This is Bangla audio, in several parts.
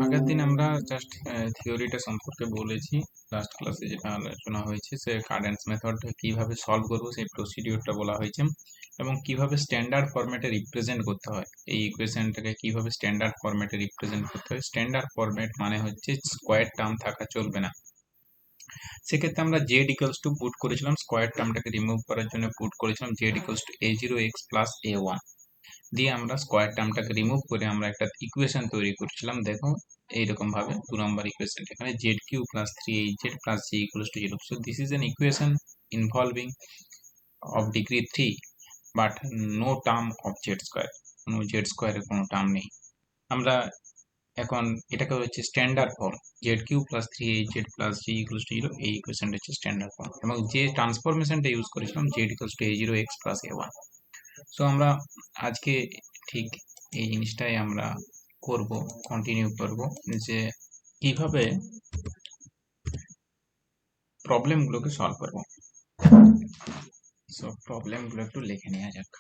আগের দিন আমরা জাস্ট থিওরিটা সম্পর্কে বলেছি। লাস্ট ক্লাসে যেটা আলোচনা হয়েছে সে কাডেন্স মেথডটা কিভাবে সলভ করবো সেই প্রসিডিওরটা বলা হয়েছে, এবং কিভাবে স্ট্যান্ডার্ড ফরম্যাটে রিপ্রেজেন্ট করতে হয়, এই ইকুয়েশনটাকে কিভাবে স্ট্যান্ডার্ড ফরম্যাটে রিপ্রেজেন্ট করতে হয়। স্ট্যান্ডার্ড ফরম্যাট মানে হচ্ছে স্কোয়ার টার্ম থাকা চলবে না। সেক্ষেত্রে আমরা জেড ইকুয়ালস টু পুট করেছিলাম, স্কোয়ার টার্মটাকে রিমুভ করার জন্য পুট করেছিলাম Z equals to a0x plus a1 দিয়ে আমরা স্কোয়ার টার্মটাকে রিমুভ করে আমরা একটা ইকুয়েশন তৈরি করছিলাম। দেখো এইরকম ভাবে 2 নম্বর ইকুয়েশন, এখানে Z cube plus 3hz plus G equals to 0। So this is an equation involving of degree 3 but no term of Z square, কোনো জেড স্কোয়ারের কোনো টার্ম নেই। আমরা এখন এটাকে হচ্ছে standard form, Z cube plus 3hz plus G equals to 0, এই ইকুয়েশনটা হচ্ছে স্ট্যান্ডার্ড ফর্ম, এবং যে ট্রান্সফরমেশনটা ইউজ করেছিলাম Z equals to a0x plus a1। So আমরা আজকে ঠিক এই জিনিসটাই আমরা করব, কন্টিনিউ করব, যে কিভাবে প্রবলেমগুলোকে সলভ করব। সো প্রবলেমগুলো একটু লিখে নেওয়া যাক।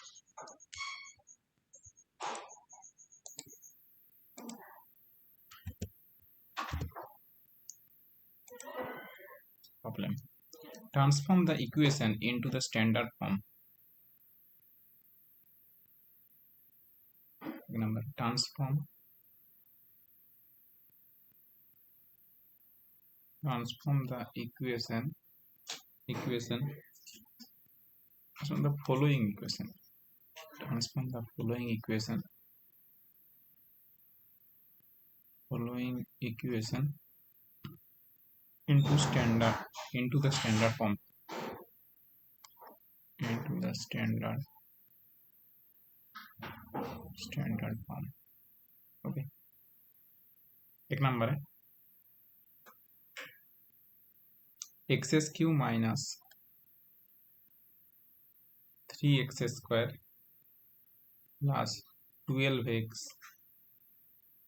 Problem: transform the equation into the standard form. Number: transform the equation from the following equation. Transform the following equation into the standard form. Okay. एक नंबर है x³ minus 3x square plus 12x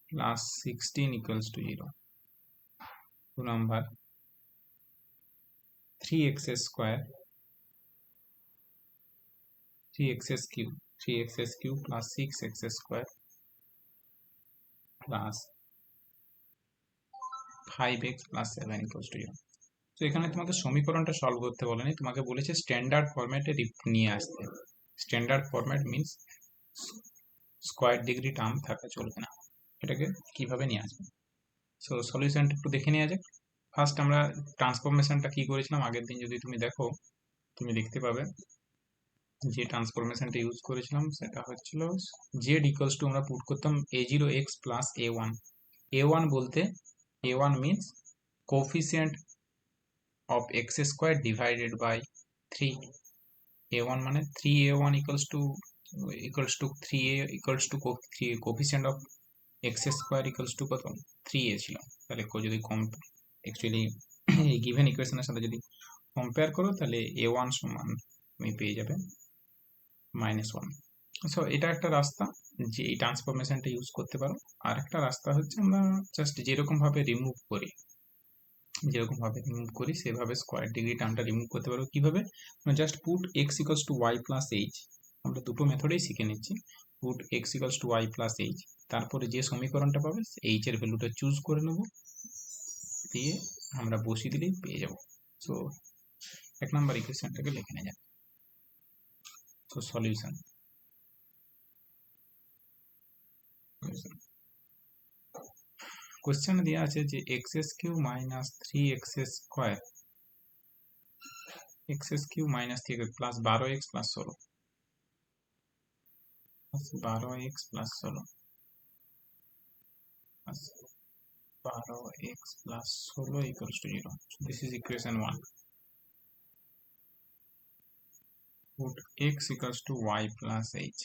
plus 16 equals to 0. 2 number 3x square 3x³ plus 6x square plus 5x plus 7 equals to 0. তো এখানে তোমাকে সমীকরণটা সলভ করতে বলেনি, তোমাকে বলেছে স্ট্যান্ডার্ড ফরম্যাটে নিয়ে আসতে। Standard format means square degree term থাকা চলবে না, এটাকে কিভাবে নিয়ে আসবে। সো সলিউশনটা একটু দেখে নেওয়া যাক। ফার্স্ট আমরা ট্রান্সফরমেশনটা কি করেছিলাম আগের দিন, যদি তুমি দেখো তুমি দেখতে পাবে যে ট্রান্সফরমেশনটা ইউজ করেছিলাম সেটা হচ্ছিল জেড ইকুয়ালস টু, আমরা পুট করতাম a0x প্লাস a1। a1 বলতে a1 means coefficient of x square divided by 3. a1 মানে 3a1 equals to 3a equals to coefficient of x square equals to কত 3a ছিল। তাহলে যদি অ্যাকচুয়ালি এই গিভেন ইকুয়েশনের সাথে যদি কম্পেয়ার করো তাহলে a1 সমান তুমি পেয়ে যাবে -1। সো এটা একটা রাস্তা যে এই ট্রান্সফরমেশনটা ইউজ করতে পারো। আর একটা রাস্তা হচ্ছে আমরা জাস্ট যেরকম ভাবে রিমুভ করি সেভাবে স্কোয়ার ডিগ্রি টার্মটা রিমুভ করতে পারবো। কিভাবে? Just put x equals two y plus h, আমরা দুটো মেথডেই শিখে নিচ্ছি। Put x equals two y plus h, তারপরে যে সমীকরণটা পাবে h এর ভ্যালুটা চুজ করে নেব, দিয়ে আমরা বসিয়ে দিলেই পেয়ে যাব। সো 1 নম্বর ইকুয়েশনটাকে লিখে নেওয়া যাক। সো সলিউশন, কোশ্চেনে দেওয়া আছে যে x³ minus 3x square x³ minus 3x plus 12x plus 16 12x plus 16 12x plus 16 equals to 0. So this is equation 1. Put x equals to y plus h.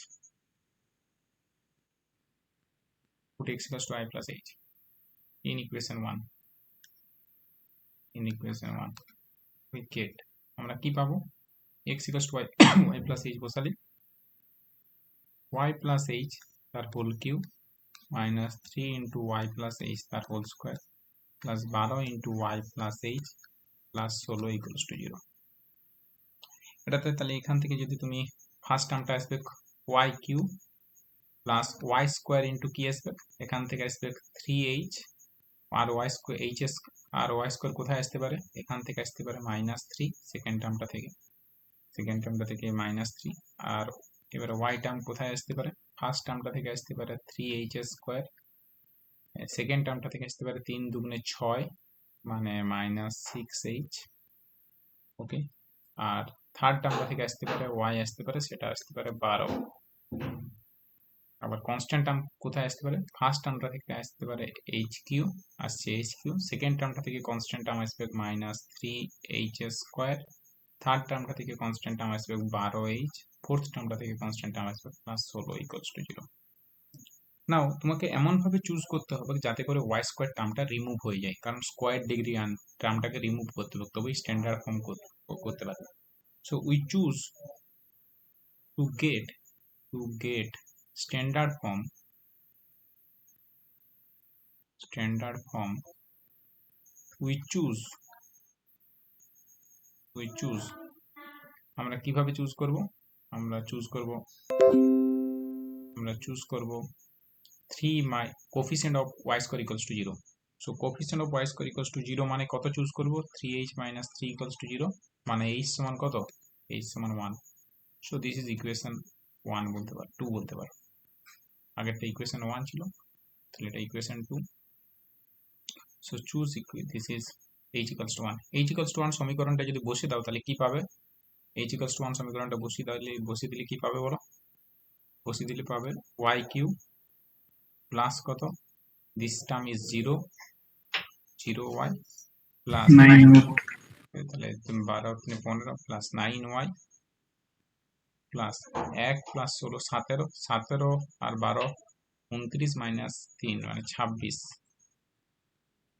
Put x equals to y plus h in equation 1. We get আমরা কি পাবো, x equals to y y plus h বসালে y plus h তার whole cube minus 3 into y plus h তার whole square plus 12 into y plus h plus 16 equals to 0। এটাতে তাহলে এখান থেকে যদি তুমি ফার্স্ট টার্মটা আসবে Y cube plus Y square into কি আসবে, এখান থেকে আসবে 3h, আর ওয়াই স্কোয়ার আর ওয়াই স্কোয়ার কোথায় আসতে পারে, এখান থেকে আসতে পারে -3 সেকেন্ড টার্মটা থেকে -3, আর এবারে ওয়াই টার্ম কোথায় আসতে পারে, ফার্স্ট টার্মটা থেকে আসতে পারে 3h স্কোয়ার, সেকেন্ড টার্মটা থেকে আসতে পারে 3 দুগুণে 6 মানে -6h, ওকে। আর থার্ড টার্মটা থেকে আসতে পারে ওয়াই আসতে পারে, সেটা আসতে পারে 12। আবার কনস্ট্যান্ট টার্ম কোথায় আসতে পারে, ফার্স্ট টার্মটা থেকে আসতে পারে এইচ কিউ, আসছে এইচ কিউ, সেকেন্ড টার্মটা থেকে কনস্ট্যান্ট টার্ম আসবে -3h স্কোয়ার, থার্ড টার্মটা থেকে কনস্ট্যান্ট টার্ম আসবে 12h, ফোর্থ টার্মটা থেকে কনস্ট্যান্ট টার্ম আসবে +16 ইকুয়ালস টু 0। নাও তোমাকে এমন ভাবে চুজ করতে হবে যাতে করে ওয়াই স্কোয়ার টার্মটা রিমুভ হয়ে যায়, কারণ স্কোয়ার ডিগ্রি টার্মটাকে রিমুভ করতে হবে, তবেই স্ট্যান্ডার্ড ফর্ম করতে পারবে। So we choose to get standard form we choose আমরা কিভাবে চুজ করব, আমরা চুজ করব 3 my coefficient of y square equals to 0। So coefficient of y square equals to 0 মানে কত চুজ করব, 3h - 3 ইকুয়ালস টু 0, মানে h সমান কত, h সমান 1। সো দিস ইজ ইকুয়েশন 1 বলতে পারো, 2 বলতে পারো, আগেরটা ইকুয়েশন 1 ছিল, তাহলে এটা equation 2। So choose this is h equals to 1। h equals to 1 সমীকরণটা যদি বসিয়ে দাও তাহলে কি পাবে, h ইকুয়ালস টু 1 সমীকরণটা বসিয়ে দিলে কি পাবে বলো, বসিয়ে দিলে পাবে y কিউব প্লাস কত, this term is 0y plus 9, তাহলে 12 15 প্লাস 9y প্লাস 1 প্লাস 16 17, 17 আর 12 29 মাইনাস 3 মানে 26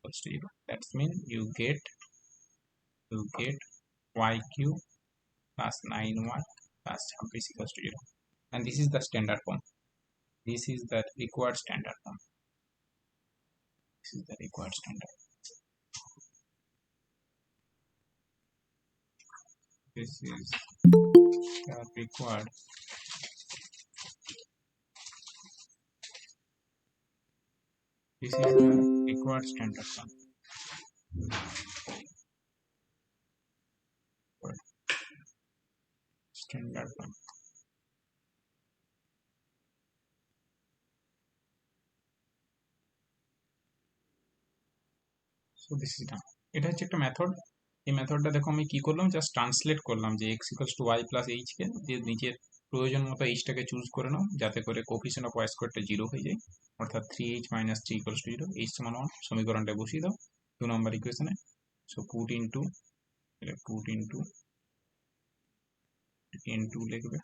equals to 0. That's mean you get y cube plus 9y plus 26 equals to 0. And this is the standard form. This is the required standard form. This is the required standard. This is the required. This is the required standard form. Standard form. So this is done. এটা হচ্ছে একটা মেথড। এই মেথডটা দেখো আমি কি করলাম, জাস্ট ট্রান্সলেট করলাম যে x equals two y plus h কে, যে নিচের প্রয়োজন মতো এইচটাকে চুজ করে নাও যাতে করে কোফিসিয়েন্ট অফ y স্কয়ারটা 0 হয়ে যায়, অর্থাৎ 3h - 3 ইকুয়ালস টু 0, h সমান 1 সমীকরণটা বসিয়ে দাও 2 নম্বর ইকুয়েশনে। সো পুট ইনটু লিখবে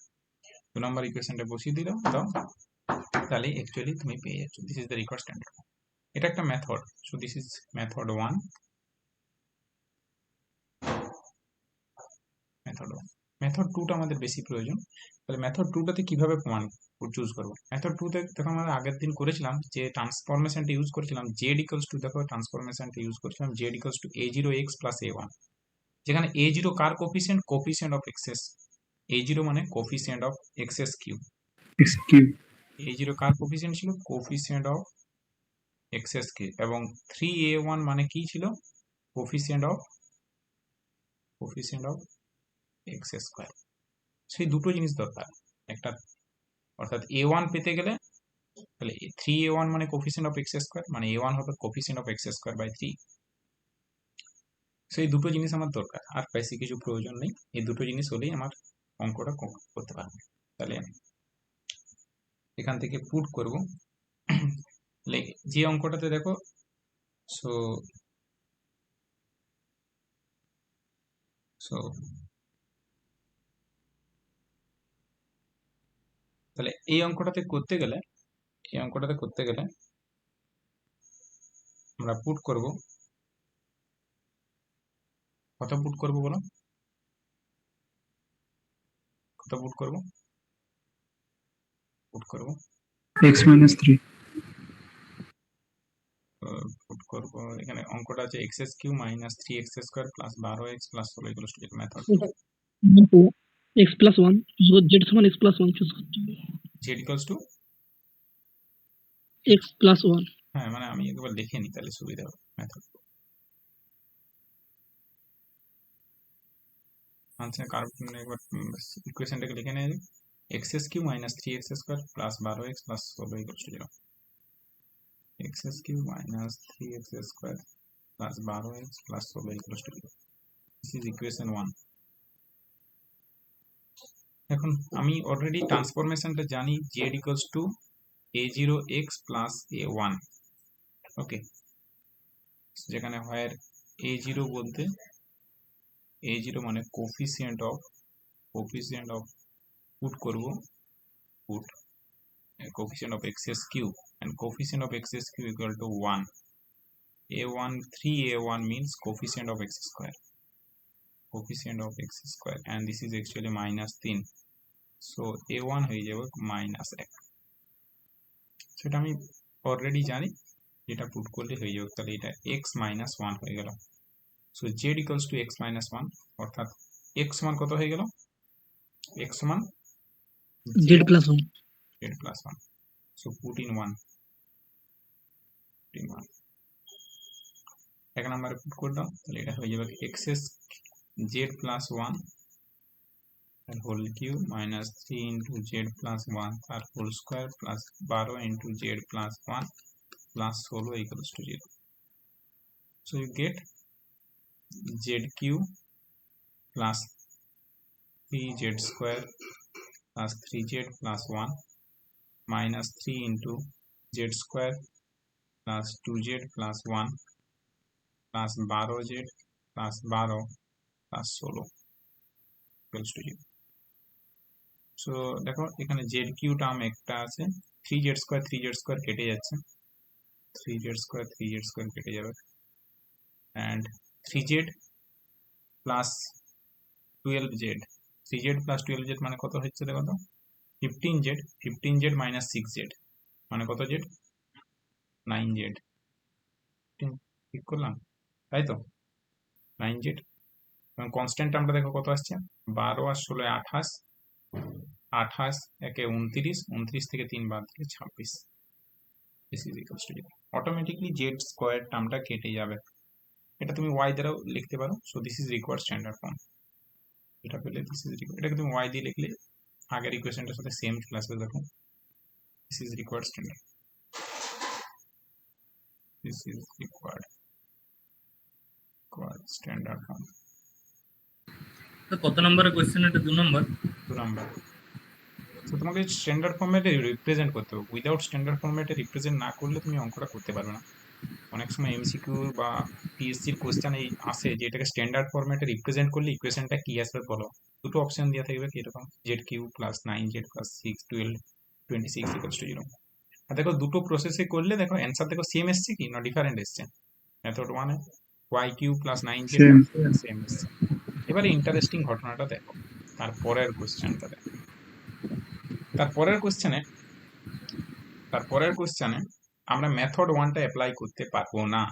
2 নম্বর ইকুয়েশনটা বসিয়ে দাও, তাহলে অ্যাকচুয়ালি তুমি পেয়ে যাচ্ছ this is the required standard. এটা একটা method. So this is method 1, method 2টা আমাদের বেশি প্রয়োজন। তাহলে মেথড 2টাতে কিভাবে প্রমাণ চুজ করব, মেথড 2তে দেখো আমরা আগের দিন করেছিলাম যে ট্রান্সফরমেশনটা ইউজ করেছিলাম z ইকুয়ালস টু, দেখো ট্রান্সফরমেশনটা ইউজ করেছিলাম z equals to a0x plus a1, যেখানে a0 কার কোফিসিয়েন্ট অফ এক্সেস, a0 মানে coefficient of x's cube, a0 কার কোফিসিয়েন্ট ছিল, কোফিসিয়েন্ট অফ এক্সেস কিউব, এবং 3a1 মানে কি ছিল, কোফিসিয়েন্ট অফ এক্স স্কয়ার। সেই দুটো জিনিস দরকার একটা, অর্থাৎ a1 পেতে গেলে তাহলে 3a1 মানে কোফিসিয়েন্ট অফ এক্স স্কয়ার, মানে a1 হবে coefficient of X square by 3। সেই দুটো জিনিস আমার দরকার, আর বেশি কিছু প্রয়োজন নেই, এই দুটো জিনিস হলেই আমার অঙ্কটা করতে পারবে। তাহলে এখান থেকে পুট করব, যে অঙ্কটাতে দেখো, সো তাহলে এই অঙ্কটাতে করতে গেলে আমরা পুট করব, কত পুট করব বলো, কত পুট করব x minus 3 পুট করব, এখানে অঙ্কটা আছে x³ - 3x² + 12x + 16 equals two method. x plus 1 z সমান x plus 1 চুজ করতে হবে। Z equals two x plus 1 হ্যাঁ মানে আমি একবার লিখে নিই তাহলে সুবিধা হবে মেথড। আচ্ছা একবার ইকুয়েশনটাকে লিখে নেই, x's cube minus 3x square plus 12x plus 16 equals to 0। X's cube minus 3x square plus 12x plus 16 equals to 0। This is equation 1। এখন আমি অলরেডি ট্রান্সফরমেশনটা জানি, z equals to a0x plus a1। Okay, যেখানে হয় a0 বলতে a0 মানে কোফিসিয়েন্ট অফ পুট করব, put coefficient of x's cube and coefficient of x's cube equal to 1. a1 3a1 means coefficient of x square, and this is actually minus 3, so a1 হয়ে যাবে minus 1। সেটা আমি অলরেডি জানি, যেটা পুট করলে হয়ে যাবে, তাহলে এটা x minus 1 হয়ে গেল। So z equals to x minus 1, অর্থাৎ x সমান কত হয়ে গেল, x সমান z plus 1 z plus 1, so put in 1, এক নম্বরে পুট করলাম, তাহলে এটা হয়ে যাবে এক্সএস জেড প্লাস 1 তার whole cube minus 3 into z plus 1 তার whole square plus 12 into z plus 1 plus 16 equals to 0। So you get z cube plus 3z square plus 3z plus 1 minus 3 into z square plus 2z plus 1 plus 12z plus 12 plus 16 equals to 0। So দেখো এখানে জেড কিউ টার্ম একটা আছে, 3z স্কোয়ার কেটে যাচ্ছে, 3z স্কোয়ার কেটে যাবে, and 3z plus 12z, 3z plus 12z মানে কত হচ্ছে দেখো তো, 15z মাইনাস 6z মানে কত z, 9z, ঠিক করলাম তাই তো, 9z। এবং কনস্ট্যান্ট টার্মটা দেখো কত আসছে, 12 আর 16 28, 28 একে 29, 29 থেকে 3 বাদ দিলে 26। This is equals to 0। Automatically Z square টার্মটা কেটে যাবে, এটা তুমি ওয়াই দ্বারাও লিখতে পারো। So this is required standard form, এটা পেলে দিস ইজ রিকোয়ার্ড, এটাকে তুমি ওয়াই দিয়ে লিখলে আগের ইকুয়েশনটার সাথে সেম চলে আসবে। দেখো this is required standard, this is required standard form. কত নম্বরের কোশ্চেন? এটা 2 নম্বর। 2 নম্বর। তো তোমাকে স্ট্যান্ডার্ড ফরম্যাটে রিপ্রেজেন্ট করতে হবে, উইদাউট স্ট্যান্ডার্ড ফরম্যাটে রিপ্রেজেন্ট না করলে তুমি অঙ্কটা করতে পারবে না। অনেক সময় এমসিকিউ বা পিএসসির কোশ্চেন এই আসে যে এটাকে স্ট্যান্ডার্ড ফরম্যাটে রিপ্রেজেন্ট করলে ইকুয়েশনটা কি আসবে বলো, দুটো অপশন দেওয়া থাকবে কিরকম, z cube plus 9z plus 6 12 26 equals to 0। আর দেখো দুটো প্রসেসে করলে দেখো অ্যান্সার দেখো সেম এসছে কি না ডিফারেন্ট এসছে, method 1 y cube plus 9z Same. Same এসছে। এবারে ইন্টারেস্টিং ঘটনাটা দেখো, তারপরের কোশ্চেনটা দেখো, তারপরের কোশ্চেনে আমরা মেথড 1টা অ্যাপ্লাই করতে পারবো না।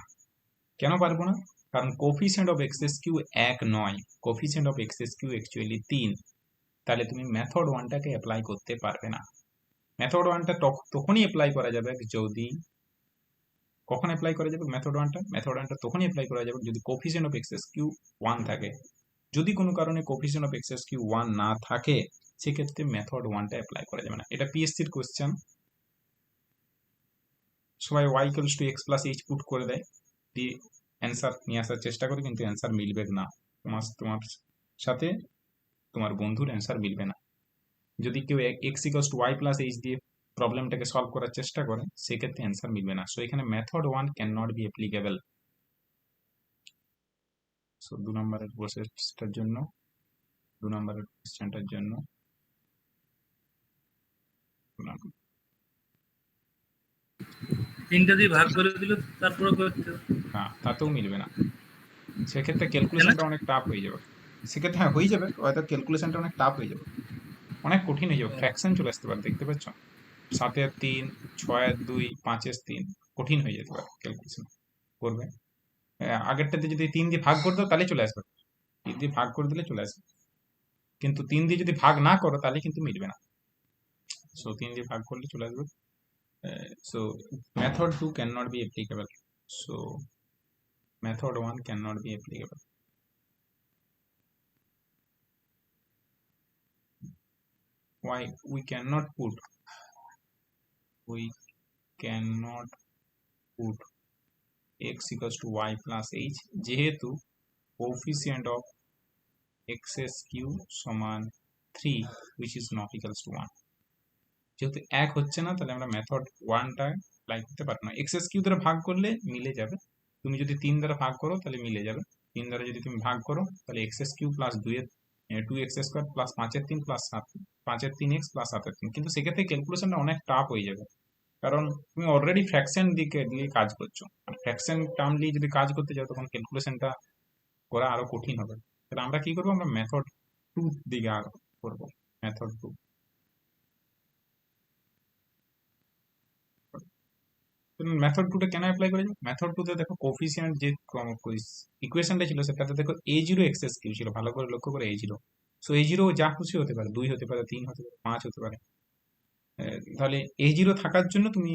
কেন পারবো না? কারণ কোফিসিয়েন্ট অফ এক্সেস কিউ 1 নয়, coefficient of x's cube actually 3, তাহলে তুমি মেথড 1টাকে অ্যাপ্লাই করতে পারবে না। মেথড 1টা তখনই অ্যাপ্লাই করা যাবে যদি, কখন অ্যাপ্লাই করা যাবে মেথড 1টা তখনই অ্যাপ্লাই করা যাবে যদি কোফিসিয়েন্ট অফ এক্সেস কিউ 1 থাকে। যদি কোনো কারণে কোফিসিয়েন্ট অফ এক্সেস কিউ 1 না থাকে সেক্ষেত্রে মেথড 1টা অ্যাপ্লাই করা যাবে না। এটা পিএসসির কোশ্চেন, সবাই y equals two x plus h put করে দেয়, দিয়ে অ্যান্সার নিয়ে আসার চেষ্টা করে, কিন্তু অ্যান্সার মিলবে না, তোমার সাথে তোমার বন্ধুর অ্যান্সার মিলবে না। যদি কেউ x equals two y plus h দিয়ে প্রবলেমটাকে সলভ করার চেষ্টা করে সেক্ষেত্রে অ্যান্সার মিলবে না। সো এখানে method 1 can not be applicable. So 2 নম্বরের প্রসেসটার জন্য, 2 নম্বরের কোশ্চেনটার জন্য 2 নম্বর। 3টা দিয়ে ভাগ করে দিলে তারপরে করতে হবে। না তাতেও মিলবে না, সেক্ষেত্রে ক্যালকুলেশনটা অনেক টাফ হয়ে যাবে। সেক্ষেত্রে হ্যাঁ হয়ে যাবে, হয়তো ক্যালকুলেশনটা অনেক টাফ হয়ে যাবে, অনেক কঠিন হয়ে যাবে, ফ্র্যাকশন চলে আসতে পারে, দেখতে পাচ্ছ 7-3, 6-2, 5-3 কঠিন হয়ে যেতে পারে ক্যালকুলেশন করবে। আগেরটাতে যদি 3 দিয়ে ভাগ করে দাও তাহলে চলে আসবে, 3 দিয়ে ভাগ করে দিলে চলে আসবে। কিন্তু 3 দিয়ে যদি ভাগ না করো তাহলে কিন্তু মিলবে না। সো 3 দিয়ে ভাগ করলে চলে আসবে। So method 2 cannot be applicable. So method 1 cannot be applicable. Why? We cannot put x equals to y plus h যেহেতু coefficient of x's cube সমান 3 which is not equals to 1, যেহেতু এক হচ্ছে না তাহলে আমরা মেথড 1টা অ্যাপ্লাই করতে পারবো না। এক্স এস কিউ দ্বারা ভাগ করলে মিলে যাবে, তুমি যদি 3 দ্বারা ভাগ করো তাহলে মিলে যাবে। 3 দ্বারা যদি তুমি ভাগ করো তাহলে x's cube plus 2x² plus 5/3 plus 5/3x plus 7/3, কিন্তু সেক্ষেত্রে ক্যালকুলেশনটা অনেক টাফ হয়ে যাবে, কারণ তুমি অলরেডি ফ্র্যাকশন দিকে দিয়ে কাজ করছো, আর ফ্র্যাকশন টার্ম দিয়ে যদি কাজ করতে যাও তখন ক্যালকুলেশনটা করা আরো কঠিন হবে। তাহলে আমরা কি করবো, আমরা মেথড 2 দিকে করবো। মেথড 2, মেথড 2টা কেন অ্যাপ্লাই করেছি? মেথড 2তে দেখো কোফিসিয়েন্ট যে ইকুয়েশনটা ছিল সেটাতে দেখো a0 এক্সএস কিউ ছিল, ভালো করে লক্ষ্য করে a0। সো a0 যা খুশি হতে পারে, 2 হতে পারে, 3 হতে পারে, 5 হতে পারে। তাহলে a0 থাকার জন্য তুমি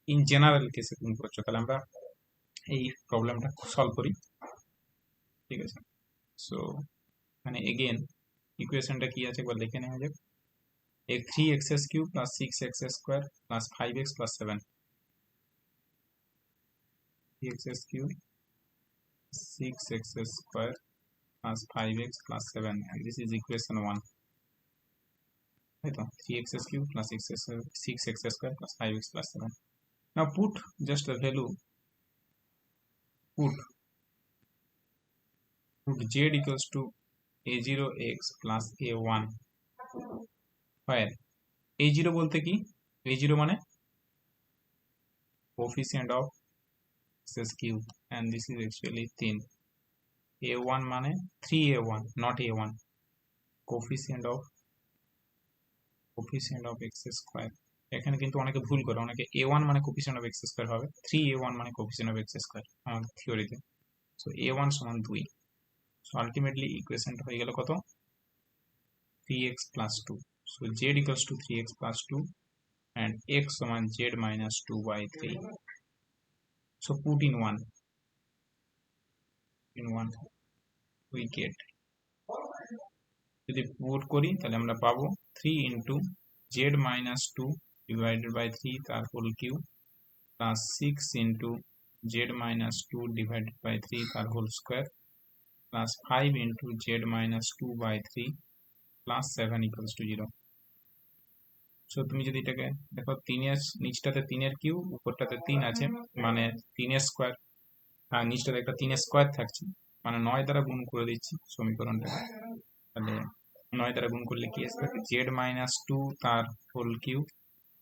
ইন জেনারেল কেসে তুমি করছো। তাহলে আমরা এই প্রবলেমটা সলভ করি, ঠিক আছে? সো মানে এগেন ইকুয়েশনটা কি আছে একবার লিখে নেওয়া যাক। 3x³ plus 6x² plus 5x plus 7, 3x³ 6x² plus 5x plus 7, and this is equation 1, right? 3x³ plus 6x² plus 5x plus 7. Now put just the value, put z equals to a0x plus a1, where a0 বলতে কি, a0 মানে coefficient of x cube and this is actually 3, a1 মানে 3a1 not a1, coefficient of x square। এখানে কিন্তু অনেকে ভুল করে, অনেকে a1 মানে coefficient of x square হবে, 3a1 মানে coefficient of x square আমাদের থিওরিতে। সো a1 সমান 2, সো আলটিমেটলি ইকুয়েশনটা হয়ে গেল কত, 3x plus 2। So z equals to 3x plus 2 and x সমান z minus 2/3। So put in 1 we get, যদি পুট করি তাহলে আমরা পাবো 3 into z minus 2 divided by 3 তার whole cube plus 6 into z minus 2 divided by 3 তার whole square plus 5 into z minus 2/3 plus 7 equals to 0। So তুমি যদি এটাকে দেখো, 3 নিচটাতে 3 কিউব, উপরটাতে 3 আছে মানে 3 স্কোয়ার, আর নিচটাতে একটা 3 স্কোয়ার থাকছে মানে 9 দ্বারা গুণ করে দিচ্ছি সমীকরণটা। তাহলে 9 দ্বারা গুণ করলে কি আসবে, z minus 2 তার হোল কিউব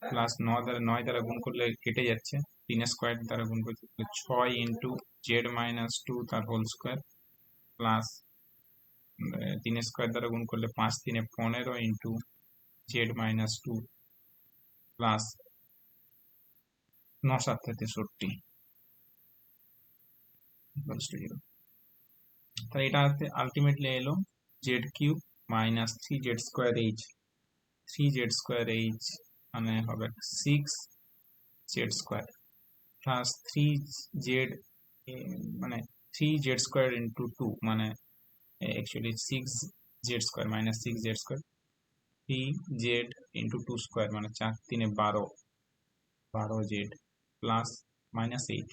প্লাস 9 দ্বারা গুণ করলে কেটে যাচ্ছে, 3 স্কোয়ার দ্বারা গুণ করছে 6 into z minus 2 তার হোল স্কোয়ার প্লাস 3 স্কোয়ার দ্বারা গুণ করলে 5 3 15 into z minus 2 plus 9 7 63 equals to 0। তাহলে এটা আলটিমেটলি এলো z³ minus 3z² h মানে হবে 6z² প্লাস 3z মানে 3z² into 2 মানে actually 6z² minus 6z², 3z into 2 square মানে 4 3 12z প্লাস minus 8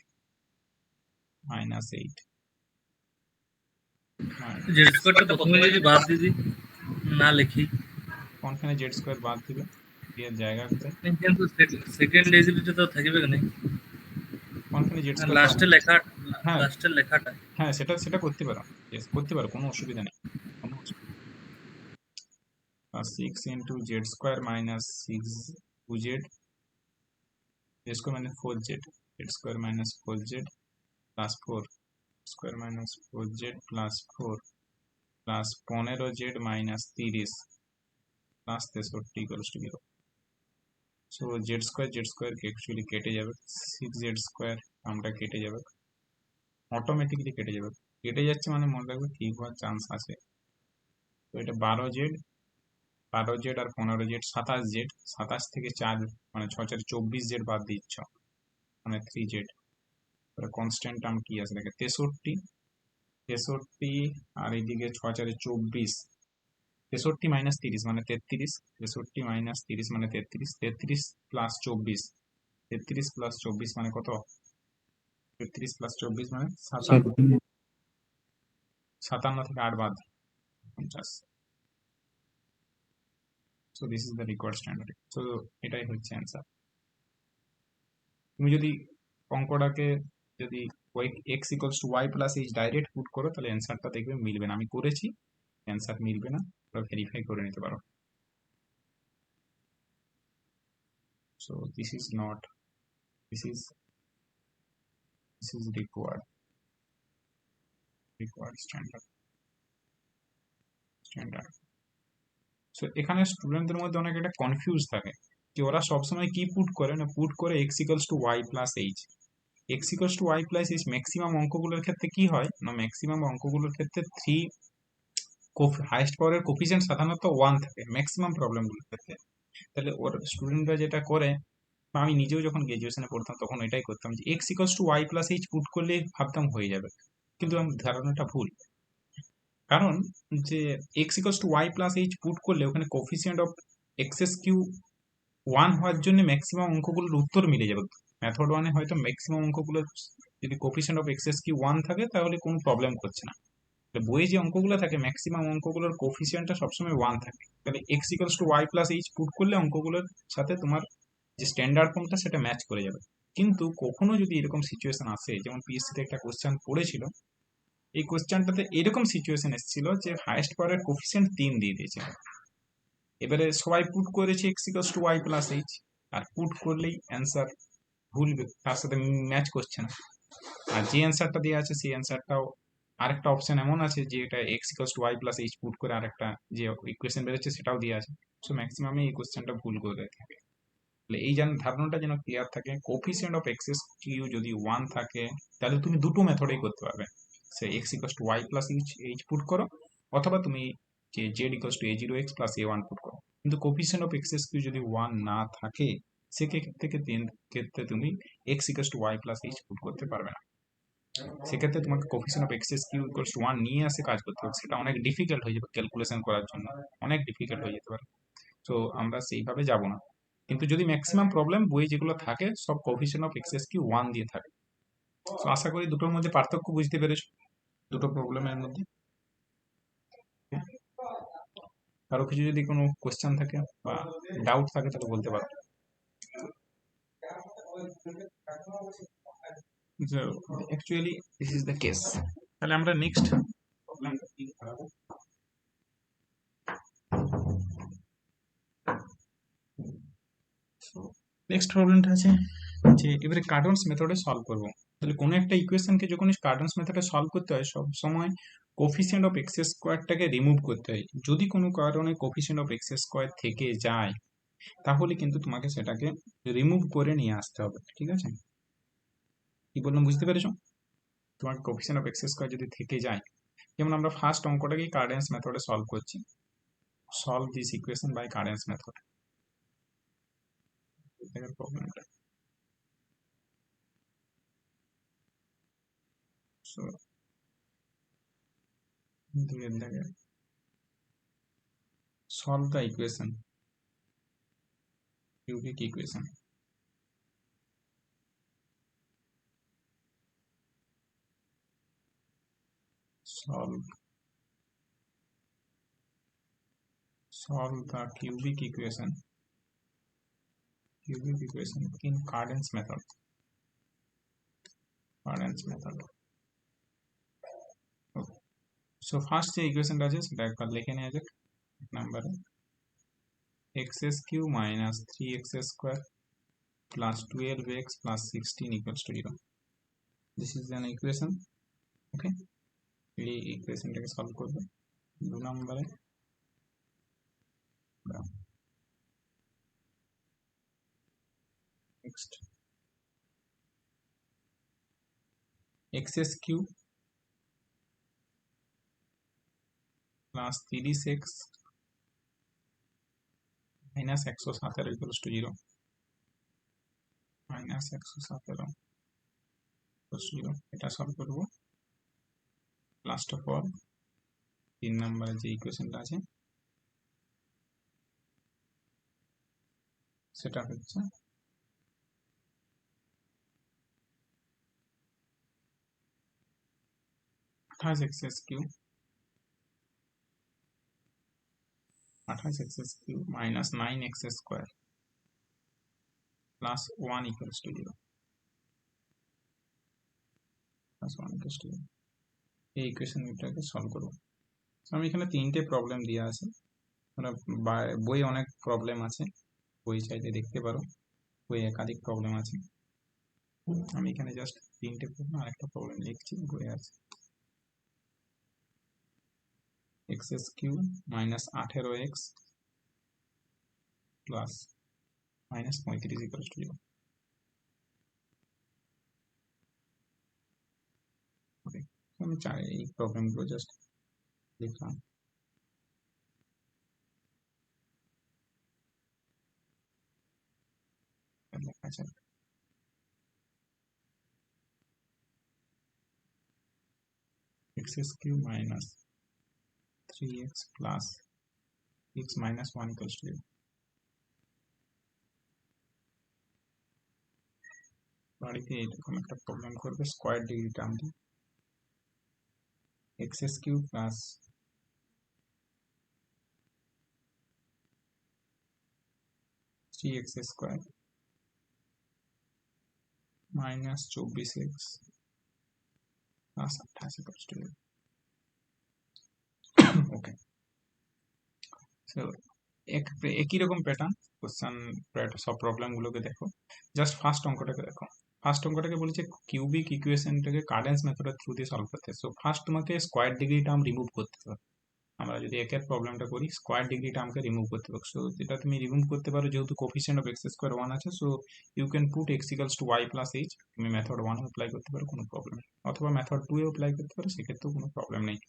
জেড স্কোয়ারটা প্রথমে যদি বাদ দিয়ে দিই, না লিখি, কোনখানে z² বাদ দিবে, এর জায়গা কোথায়, কিন্তু সেকেন্ড ডেরিভেটিভ তো থাকবে না, কোনখানে z² লাস্টে লেখা, হ্যাঁ লাস্টের লেখাটা। হ্যাঁ সেটা করতে পারো, করতে পারো, কোনো অসুবিধা নেই। 6 into z² minus 6z z² minus 4z z² minus 4z plus 4 square minus 4z plus 4 plus 15z minus 30 plus 63 equals to 0। So z² actually কেটে যাবে, 6z² আমরা কেটে যাবে, অটোমেটিকলি কেটে যাবে, কেটে যাচ্ছে মানে মনে রাখবে ঠিক হওয়ার চান্স আছে। তো এটা 12z আর 15z 27z, 27 থেকে 4 মানে 6 4 24z বাদ দিচ্ছ, মানে 3z। কনস্ট্যান্ট টার্ম কি আছে দেখে 63 আর এইদিকে 6 4 24, 63 মাইনাস 30 মানে 33, 63 মাইনাস 30 মানে 33, 33 প্লাস 24, 33 প্লাস 24 মানে কত? 33 প্লাস 24 মানে 57, 57 থেকে 8 বাদ 50। So this is the required standard. So এটাই হচ্ছে অ্যান্সার। তুমি যদি অঙ্কটাকে যদি x equals to Y plus h direct put করো তাহলে অ্যান্সারটা দেখবে মিলবে না। আমি করেছি, অ্যান্সার মিলবে না, ওটা ভেরিফাই করে নিতে পারো। So this is not, this is required standard. So এখানে স্টুডেন্টদের মধ্যে অনেক একটা কনফিউজ থাকে যে ওরা সবসময় কি পুট করে না, পুট করে X equals to Y plus H. X equals to Y plus H maximum অঙ্কগুলোর ক্ষেত্রে কি হয় না, ম্যাক্সিমাম অঙ্কগুলোর ক্ষেত্রে 3 হাইয়েস্ট পাওয়ারের কোফিসিয়েন্ট সাধারণত 1 থাকে ম্যাক্সিমাম প্রবলেমগুলোর ক্ষেত্রে। তাহলে ওর স্টুডেন্টরা যেটা করে, বা আমি নিজেও যখন গ্রাজুয়েশনে পড়তাম তখন এটাই করতাম, যে x equals to Y plus H put করলে ভাবতাম হয়ে যাবে, কিন্তু আমার ধারণাটা ভুল। কারণ যে x equals to Y plus H put করলে ওখানে কোফিসিয়েন্ট অফ এক্সএস কিউ 1 হওয়ার জন্য ম্যাক্সিমাম অঙ্কগুলোর উত্তর মিলে যাবে। মেথড 1-এ হয়তো ম্যাক্সিমাম অঙ্কগুলো যদি কোফিসিয়েন্ট অফ এক্সএস কিউ 1 থাকে তাহলে কোনো প্রবলেম করছে না। বইয়ে যে অঙ্কগুলো থাকে ম্যাক্সিমাম অঙ্কগুলোর কোফিসিয়েন্টটা সবসময় 1 থাকে। তাহলে x equals to Y plus H put করলে অঙ্কগুলোর সাথে তোমার যে স্ট্যান্ডার্ড ফর্মটা সেটা ম্যাচ করে যাবে। কিন্তু কখনো যদি এরকম সিচুয়েশন আসে, যেমন পিএসসিতে একটা কোশ্চেন পড়েছিল, এই কোশ্চেনটাতে এরকম সিচুয়েশন এসেছিল যে হাইয়েস্ট পাওয়ারের কোফিসিয়েন্ট 3 দিয়ে দিয়েছে। এবারে সবাই পুট করেছে x equals to Y plus h, আর পুট করলেই অ্যান্সার ভুল, তার সাথে ম্যাচ করছে না। আর যে অ্যান্সারটা দেওয়া আছে সেই অ্যান্সারটাও আরেকটা অপশন এমন আছে যে এটা x equals to Y plus H put করে আরেকটা যে ইকুয়েশন বেরোচ্ছে সেটাও দেওয়া আছে। সো ম্যাক্সিমামে এই কোশ্চেনটা ভুল করে থাকে। তাহলে এই ধারণাটা যেন ক্লিয়ার থাকে, কোফিসিয়েন্ট অফ এক্সএস কিউ যদি 1 থাকে তাহলে তুমি দুটো মেথডেই করতে পারবে, সে X equals to Y plus H put করো, অথবা তুমি যে Z equals to a0x plus a1 put করো। কিন্তু কোফিসিয়েন্ট অফ এক্সএস কিউ যদি 1 না থাকে সেক্ষেত্রে তুমি x equals to Y plus H put করতে পারবে না। সেক্ষেত্রে তোমাকে coefficient of x's cube equals to 1 নিয়ে আসে কাজ করতে হবে, সেটা অনেক ডিফিকাল্ট হয়ে যাবে ক্যালকুলেশন করার জন্য, অনেক ডিফিকাল্ট হয়ে যেতে পারে। তো আমরা সেইভাবে যাব না। কিন্তু যদি ম্যাক্সিমাম প্রবলেম বই যেগুলো থাকে সব কোফিসিয়েন্ট অফ এক্সএস কিউ 1 দিয়ে থাকে। তো আশা করি দুটোর মধ্যে পার্থক্য বুঝতে পেরেছো, দুটো প্রবলেমের মধ্যে। কারো কিছু যদি কোনো কোশ্চেন থাকে বা ডাউট থাকে তাহলে বলতে পারো। Actually this is the case. তাহলে আমরা নেক্সট প্রবলেমটা কি করাবো? নেক্সট প্রবলেমটা আছে যে এবারে কার্টনস মেথডে সলভ করব। তাহলে কোনো একটা ইকুয়েশনকে যখন কার্টনস মেথডে সলভ করতে হয় সব সময় কোফিসিয়েন্ট অফ এক্স স্কোয়ারটাকে রিমুভ করতে হয়। যদি কোনো কারণে কোফিসিয়েন্ট অফ এক্স স্কোয়ার থেকে যায় তাহলে কিন্তু তোমাকে সেটাকে রিমুভ করে নিয়ে আসতে হবে, ঠিক আছে? কি বললাম বুঝতে পেরেছো? তোমার কোফিসিয়েন্ট অফ এক্স স্কোয়ার যদি থেকে যায়, যেমন আমরা ফার্স্ট অঙ্কটাকে কার্ডেন্স মেথডে সলভ করছি, solve this equation by Cardan's method. দেখার প্রবলেমটা so solve the equation, cubic equation. Solve the cubic equation in Cardan's method. Okay. So first যে ইকুয়েশনটা আছে সেটা একবার লিখে নেওয়া যাক। নাম্বারে x³ minus 3x square plus 12x plus 16 equals to 0. This is an equation. Okay, এই ইকুয়েশনটাকে সলভ করবে। 2 নম্বরে next x³ plus 30x minus 117 equals to 0, minus 117 equals to 0, এটা সলভ করবো। লাস্ট অফ অল 3 নম্বরে যে ইকুয়েশনটা আছে সেটা হচ্ছে 28x cube 28x cube minus 9x square plus 1 equals to 0, plus 1 equals to 0। এই ইকুয়েশনটাকে সলভ করবো। আমি এখানে 3টে প্রবলেম দেওয়া আছে, বই অনেক প্রবলেম আছে, বই চাইলে দেখতে পারো, বই একাধিক প্রবলেম আছে। আমি এখানে জাস্ট 3টে প্রবলেম আর একটা প্রবলেম লিখছি, বই আছে। X cube minus 18x plus minus 35 equals to 0। ওকে, আমি চাই এই প্রবলেমগুলো জাস্ট লিখলাম। লেখা যাক x cube minus 3x plus x minus 1 equals to 0। বাড়িতে এরকম একটা প্রবলেম করবে, স্কোয়ার ডিগ্রি টার্ম দিয়ে x cube plus 3x square minus 24x plus 28 equals to 0। Okay, so একই রকম প্যাটার্ন কোশ্চেন, সব প্রবলেম গুলোকে দেখো। জাস্ট ফার্স্ট অঙ্কটাকে দেখো। ফার্স্ট অঙ্কটাকে বলেছে কিউবিক ইকুয়েশনটাকে কার্ডেন্স মেথডের থ্রু দিয়ে সলভ করতে। সো ফার্স্ট তোমাকে স্কোয়ার ডিগ্রি টার্ম রিমুভ করতে হবে। আমরা যদি একের প্রবলেমটা করি, স্কোয়ার ডিগ্রি টার্মকে রিমুভ করতে হবে। সো যেটা তুমি রিমুভ করতে পারো, যেহেতু কোফিসিয়েন্ট অফ এক্স স্কোয়ার 1 আছে, so you can put x equals to Y plus h. তুমি মেথড 1 অ্যাপ্লাই করতে পারো, কোনো প্রবলেম নেই, অথবা মেথড 2 অ্যাপ্লাই করতে পারো, সেক্ষেত্রেও কোনো প্রবলেম নেই।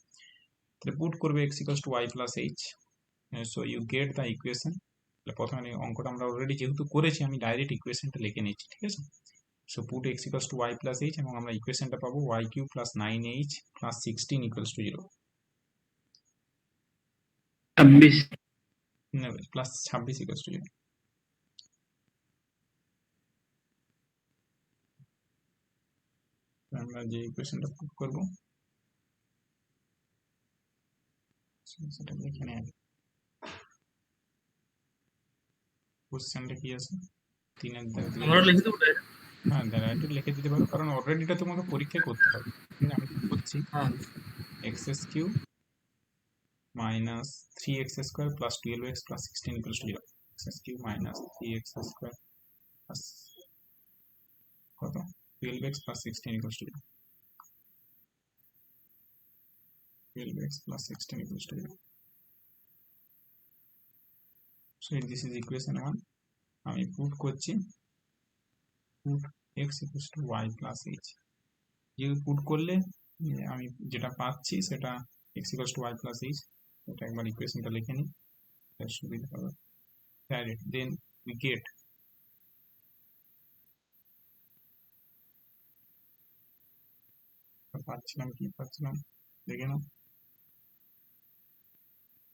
তাহলে পুট করবে x equals to Y plus h, so you get the equation. প্রথমে অঙ্কটা আমরা অলরেডি যেহেতু করেছি, আমি ডাইরেক্ট ইকুয়েশনটা লিখে নিচ্ছি, ঠিক আছে। So put x equals to Y plus h, এবং আমরা ইকুয়েশনটা পাবো y cube plus 9h plus 16 equals to 0, 26 plus 26 equals to 0। আমরা যে ইকুয়েশনটা পুট করবো সেটা লিখে নেই। কোশ্চেনটা কি আছে, 3-এর আমরা লিখে দেবো direct? হ্যাঁ, একটু লিখে দিতে পারো, কারণ অলরেডি এটা তোমাকে পরীক্ষায় করতে হবে। আমি কি করছি, হ্যাঁ, x cube minus 3x square plus 12x plus 16 equals to 0। X cube minus 3x square plus কত 12x plus 16 equals to 0, 12x plus 16 equals to 0. So this is equation 1. আমি পুট করছি put x equals to y plus h। যে পুট করলে আমি যেটা পাচ্ছি সেটা x equals to y plus h। এটা একবার ইকুয়েশনটা লিখে নিই, তার সুবিধা হবে। Then we get পাচ্ছিলাম কি পাচ্ছিলাম দেখে নাও,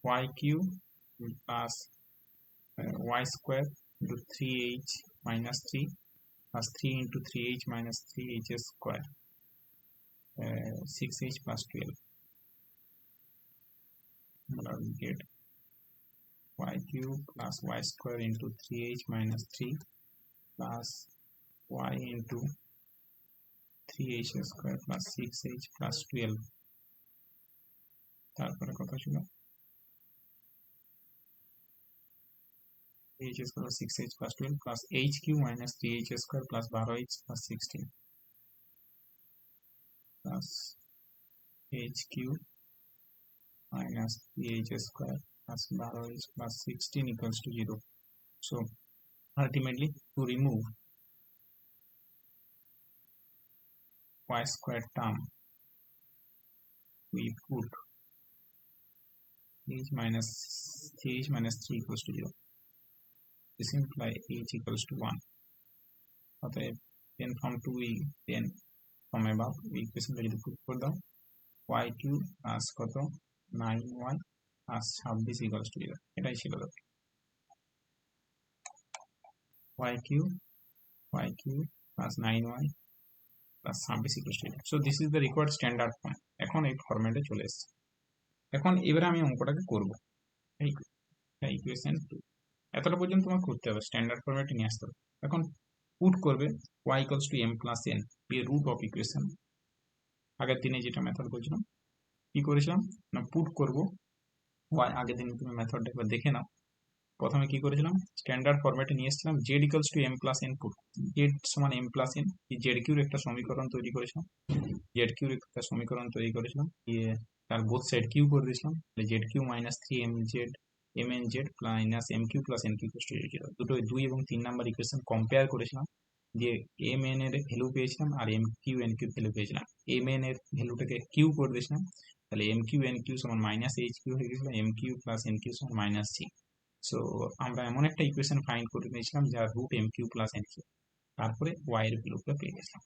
y cube plus y square into 3h minus 3 plus 3 into 3h minus 3h square, 6h plus 12. We get y cube plus y square into 3h minus 3 plus y into 3h square plus 6h plus 12. তারপরে কত ছিল, h square 6h plus 12 plus h cube minus 3h square plus 12h plus 16 plus h cube minus 3h square plus 12h plus 16 equals to 0. So ultimately to remove y square term, we put h minus 3h minus 3 equals to 0. This implies h equals to 1. অতএব 10 from 2 10 from above ইকুয়েশনটা যদি পুট করে দাও y কিউব প্লাস কত 9y প্লাস 26 ইকুয়ালস টু 0 এটাই ছিল y cube plus 9y plus 26 equals to 0. So this is the required standard form. এখন এই ফরম্যাটে চলে এসেছে. এখন এবারে আমি অঙ্কটাকে করব. এই ইকুয়েশন 2 এতটা পর্যন্ত তোমার করতে হবে, স্ট্যান্ডার্ড ফরম্যাটে নিয়ে আসতে হবে. এখন পুট করবে y equals to m plus n be root of equation. আগের দিনে যেটা মেথড করেছিলাম কি করেছিলাম না পুট করব y. আগের দিনে তুমি মেথডটা একবার দেখে নাও. প্রথমে কি করেছিলাম স্ট্যান্ডার্ড ফরম্যাটে নিয়ে এসেছিলাম z equals to m plus n put. z সমান m প্লাস n এই z কিউর একটা সমীকরণ তৈরি করেছিলাম. z কিউর একটা সমীকরণ তৈরি করেছিলাম তার বোথ সাইড কিউ করে দিয়েছিলাম. তাহলে z cube minus 3mz mnz minus m cube plus n cube equals to 0. দুটো 2 এবং 3 নাম্বার ইকুয়েশন কম্পেয়ার করেছিলাম. যে mn এর ভ্যালু পেয়েছিলাম আর m cube n cube value পেয়েছিলাম. mn এর ভ্যালুটাকে কিউ করে দিয়েছিলাম. তাহলে m কিউ n কিউ সমান মাইনাস h কিউ হয়ে গেছিল. m cube plus n cube সমান মাইনাস c. সো আমরা এমন একটা ইকুয়েশন ফাইন্ড করে নিয়েছিলাম যার root m cube plus n cube. তারপরে y এর ভ্যালুটা পেয়ে গেছিলাম.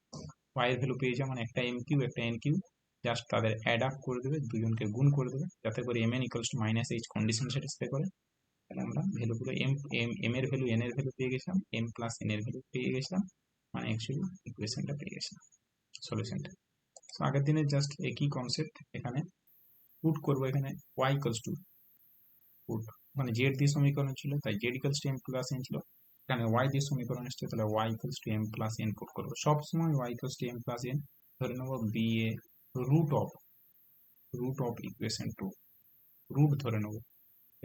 y এর ভ্যালু পেয়ে যেমন একটা m কিউ একটা n কিউ, জাস্ট তাদের অ্যাড আপ করে দেবে, দুজনকে গুণ করে দেবে যাতে করে mn equals to minus h condition satisfy করে. তাহলে আমরা ভ্যালুগুলো m এর ভ্যালু n এর ভ্যালু পেয়ে গেছিলাম, m প্লাস n এর ভ্যালু পেয়ে গেছিলাম, মানে অ্যাকচুয়ালি ইকুয়েশনটা পেয়ে গেছিলাম, সলিউশনটা. সো আগের দিনের জাস্ট একই কনসেপ্ট এখানে পুট করবো. এখানে y ইকুয়ালস টু পুট মানে z দিয়ে সমীকরণ ছিল তাই z equals to m plus n ছিল. এখানে y দিয়ে সমীকরণ এসছে তাহলে y equals to m plus n put করবো. সব সময় y equals to m plus n ধরে নেবো be a root of equation 2 root ধরে নেবো.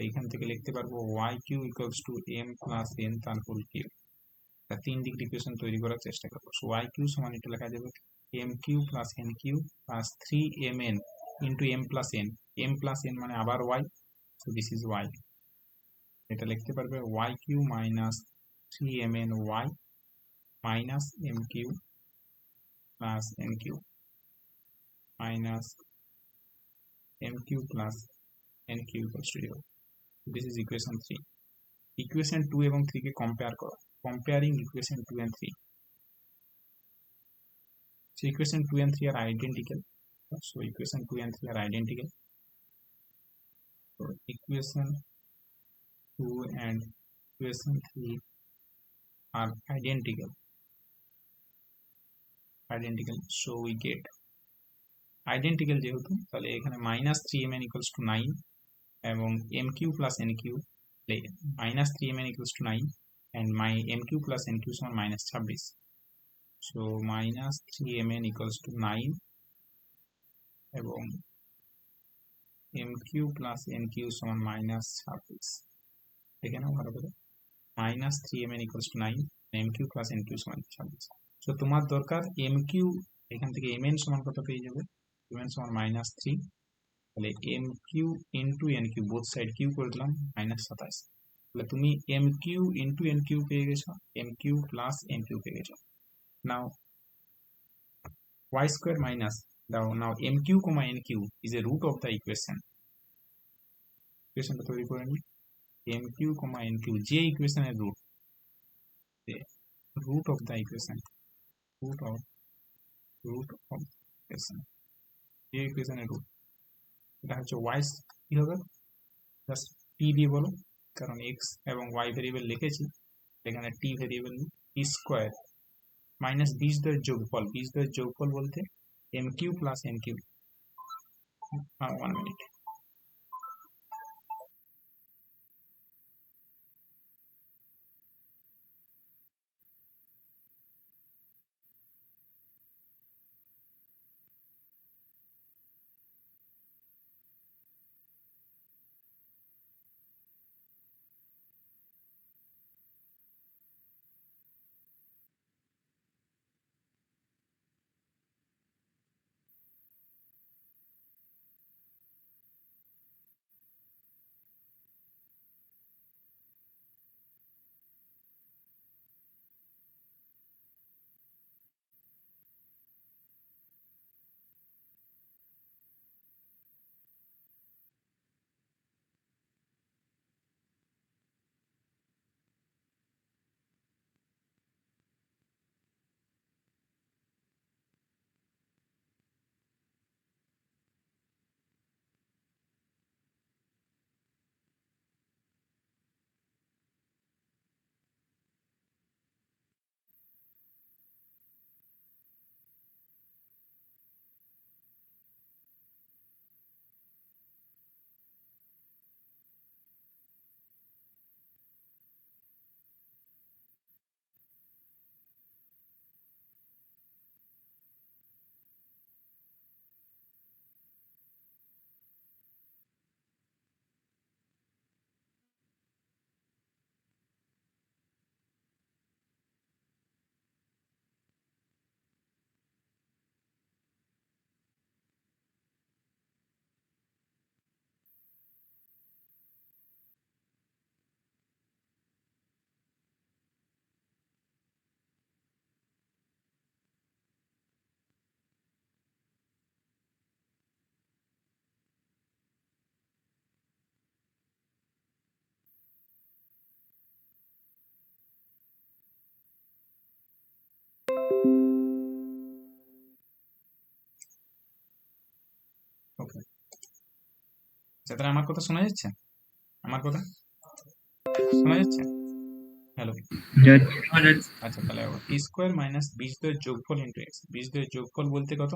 এইখান থেকে লিখতে পারবো y cube equals to m plus n তার হোল কিউ. তিন দিক ইকুয়েশন তৈরি করার চেষ্টা করবো. সো y কিউ সমান এটা লেখা যাবে m cube plus n cube plus 3mn into m plus n মানে আবার y. So this is y. এটা লিখতে পারবে y cube minus 3mn y minus m cube plus n cube minus m cube plus n cube equals to 0. This is equation 3. Equation 2 এবং 3 কে কম্পেয়ার করো. Comparing equation 2 and 3. So equation 2 and 3 are identical. So equation 2 and 3 are identical. So equation 2 and equation 3 are identical. So we get identical যেহেতু তাহলে এখানে মাইনাস 3mn equals to 9 এবং mq plus nq minus 3mn equals to 9 and my mq plus nq সমান minus 26. So minus 3mn equals to 9 এবং mq plus nq সমান মাইনাস 26. এখানেও ভালো করে minus 3mn equals to 9 mq plus nq সমান 26. সো তোমার দরকার mq এখান থেকে mn সমান কত পেয়ে যাবে, mn সমান মাইনাস 3. তাহলে mq into nq both side cube করে দিলাম মাইনাস 27. তাহলে তুমি mq ইন্টু nq পেয়ে গেছো, mq প্লাস nq পেয়ে গেছো. নাও y square minus now mq comma nq is a root of the equation. ইকুয়েশনটা তৈরি করে নি. mq comma nq যে ইকুয়েশনের root, root of the equation, root of equation যে ইকুয়েশনের রুট, এটা হচ্ছে y. কি হবে জাস্ট t দিয়ে বলো, কারণ x এবং y ভেরিয়েবল লিখেছি, এখানে t variable t square minus বীজদ্বয়ের যোগফল বলতে mq প্লাস nq. 1 মিনিট. তাহলে আমার কথা শোনা যাচ্ছে? আমার কথা শোনা যাচ্ছে? হ্যালো। Judge. আচ্ছা, তাহলে টি স্কোয়ার মাইনাস বীজদ্বয়ের যোগফল ইন্টু এক্স। বীজদ্বয়ের যোগফল বলতে কত?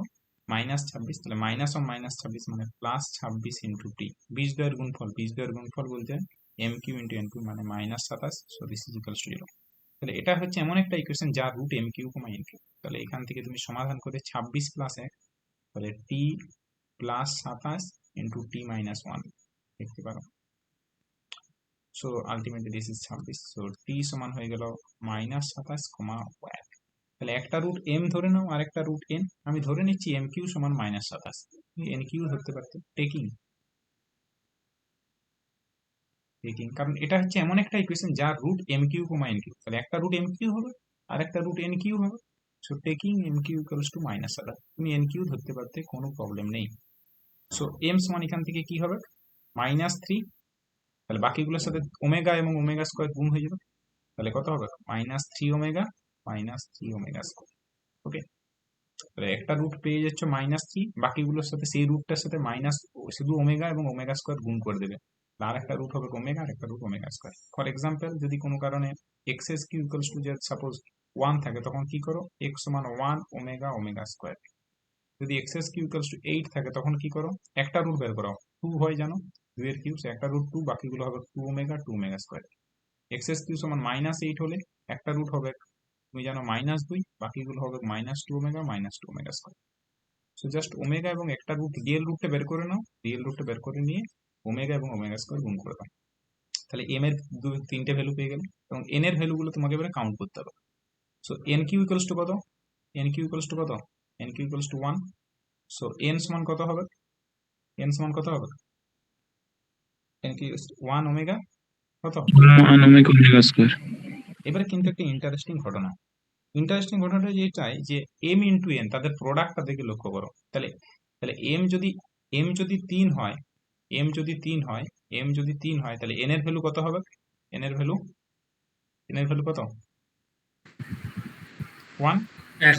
-26, তাহলে -26 মানে +26 ইন্টু টি। বীজদ্বয়ের গুণফল, বীজদ্বয়ের গুণফল বলতে m cube into n cube মানে -27। So this is equals to 0। তাহলে এটা হচ্ছে এমন একটা ইকুয়েশন যার root m cube comma n cube. তাহলে এখান থেকে তুমি সমাধান করে 26 প্লাস 1, তাহলে টি প্লাস 27 ইন্টু টি মাইনাস 1 লিখতে পারো। So ultimately this is 26। So টি সমান হয়ে গেল -27, তাহলে একটা রুট এম ধরে নাও আর একটা রুট এন। আমি ধরে নিচ্ছি এম কিউ সমান -27, এন কিউ ধরতে পারতে। টেকিং টেকিং কারণ এটা হচ্ছে এমন একটা ইকুয়েশন যার root m cube comma n cube, তাহলে একটা রুট এম কিউ হবে আর একটা রুট এন কিউ হবে। So taking m cube equals to -27, তুমি এন কিউ ধরতে পারতে, কোনো প্রবলেম নেই। সো এম সমান এখান থেকে কি হবে? -3, তাহলে বাকিগুলোর সাথে ওমেগা এবং ওমেগা স্কোয়ার গুণ হয়ে যাবে, তাহলে কত হবে? -3 ওমেগা -3 ওমেগা স্কোয়ার। ওকে, তাহলে একটা রুট পেয়ে যাচ্ছ -3, বাকিগুলোর সাথে সেই রুটটার সাথে মাইনাস শুধু ওমেগা এবং ওমেগা স্কোয়ার গুণ করে দেবে, আর একটা রুট হবে ওমেগা আর একটা root omega square. For example, যদি কোনো কারণে x's cube equals to suppose 1 থাকে, তখন কি করো? এক্স সমান 1 ওমেগা ওমেগা স্কোয়ার। যদি x's cube equals to 8 থাকে, তখন কি করো? একটা রুট বের করো, 2 হয় জানো, 2 এর কিউব, একটা রুট 2, বাকিগুলো হবে 2 omega 2 omega square. X's cube সমান -8 হলে একটা রুট হবে, তুমি জানো, -2, বাকিগুলো হবে -2 omega -2 omega square. So just omega এবং একটা রুট রিয়েল রুটটা বের করে নাও, রিয়েল রুটটা বের করে নিয়ে ওমেগা এবং ওমেগা স্কোয়ার গুণ করে দাও, তাহলে এম এর তিনটে ভ্যালু পেয়ে গেলে, এবং এন এর ভ্যালুগুলো তোমাকে এবারে কাউন্ট করতে হবে। So n cube equals to কত? এন কিউ ইকুয়ালস টু কত? N cube equals to 1। So n সমান কত হবে? এন সমান কত হবে? এন কিউ 1 ওমেগা কত? 1 omega omega square. এবারে কিন্তু একটা ইন্টারেস্টিং ঘটনাটা যেটাই যে এম ইন্টু এন তাদের প্রোডাক্টটা দেখে লক্ষ্য করো। তাহলে তাহলে এম যদি 3 হয়, এম যদি 3 হয়, এম যদি 3 হয়, তাহলে এন এর ভ্যালু কত হবে? এন এর ভ্যালু কত? 1। এক।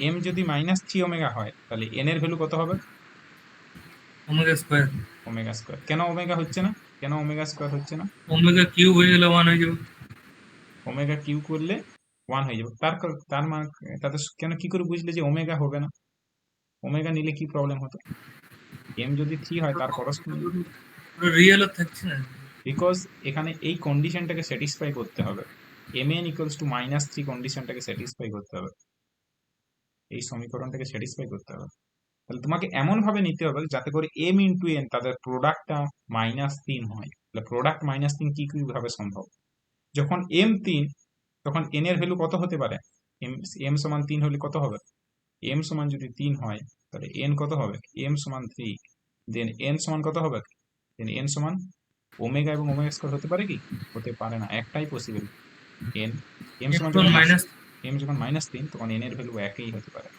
এম যদি -3 ওমেগা হয়, তাহলে এন এর ভ্যালু কত হবে? Omega square. Omega square. কেন ওমেগা হচ্ছে না? কেন ওমেগা স্কোয়ার হচ্ছে না? ওমেগা কিউব হয়ে গেলে 1 হয়ে যাবে। ওমেগা কিউ করলে 1 হয়ে যাবে। তার মানে তাদের কেন, কি করে বুঝলে যে ওমেগা হবে না? ওমেগা নিলে কি প্রবলেম হতো? এম যদি 3 হয়, তার করসপন্ডিং, রিয়েল থাকছে না। বিকজ এখানে এই কন্ডিশনটাকে স্যাটিসফাই করতে হবে, mn ইকুয়ালস টু -3 কন্ডিশনটাকে স্যাটিসফাই করতে হবে, এই সমীকরণটাকে স্যাটিসফাই করতে হবে। তাহলে তোমাকে এমন ভাবে নিতে হবে যাতে করে m ইন্টু n তাদের প্রোডাক্টটা -3 হয়। তাহলে প্রোডাক্ট -3 কি ভাবে সম্ভব? যখন m 3, তখন n এর ভ্যালু কত হতে পারে? m সমান 3 হলে কত হবে? m সমান যদি 3 হয়, তাহলে n কত হবে? m সমান 3, দেন n সমান কত হবে? দেন n সমান ওমেগা এবং ওমেগা স্কয়ার হতে পারে কি? হতে পারে না, একটাই পসিবল, এন। এম সমান যখন মাইনাস এম যখন -3, তখন এন এর ভ্যালু একই হতে পারে।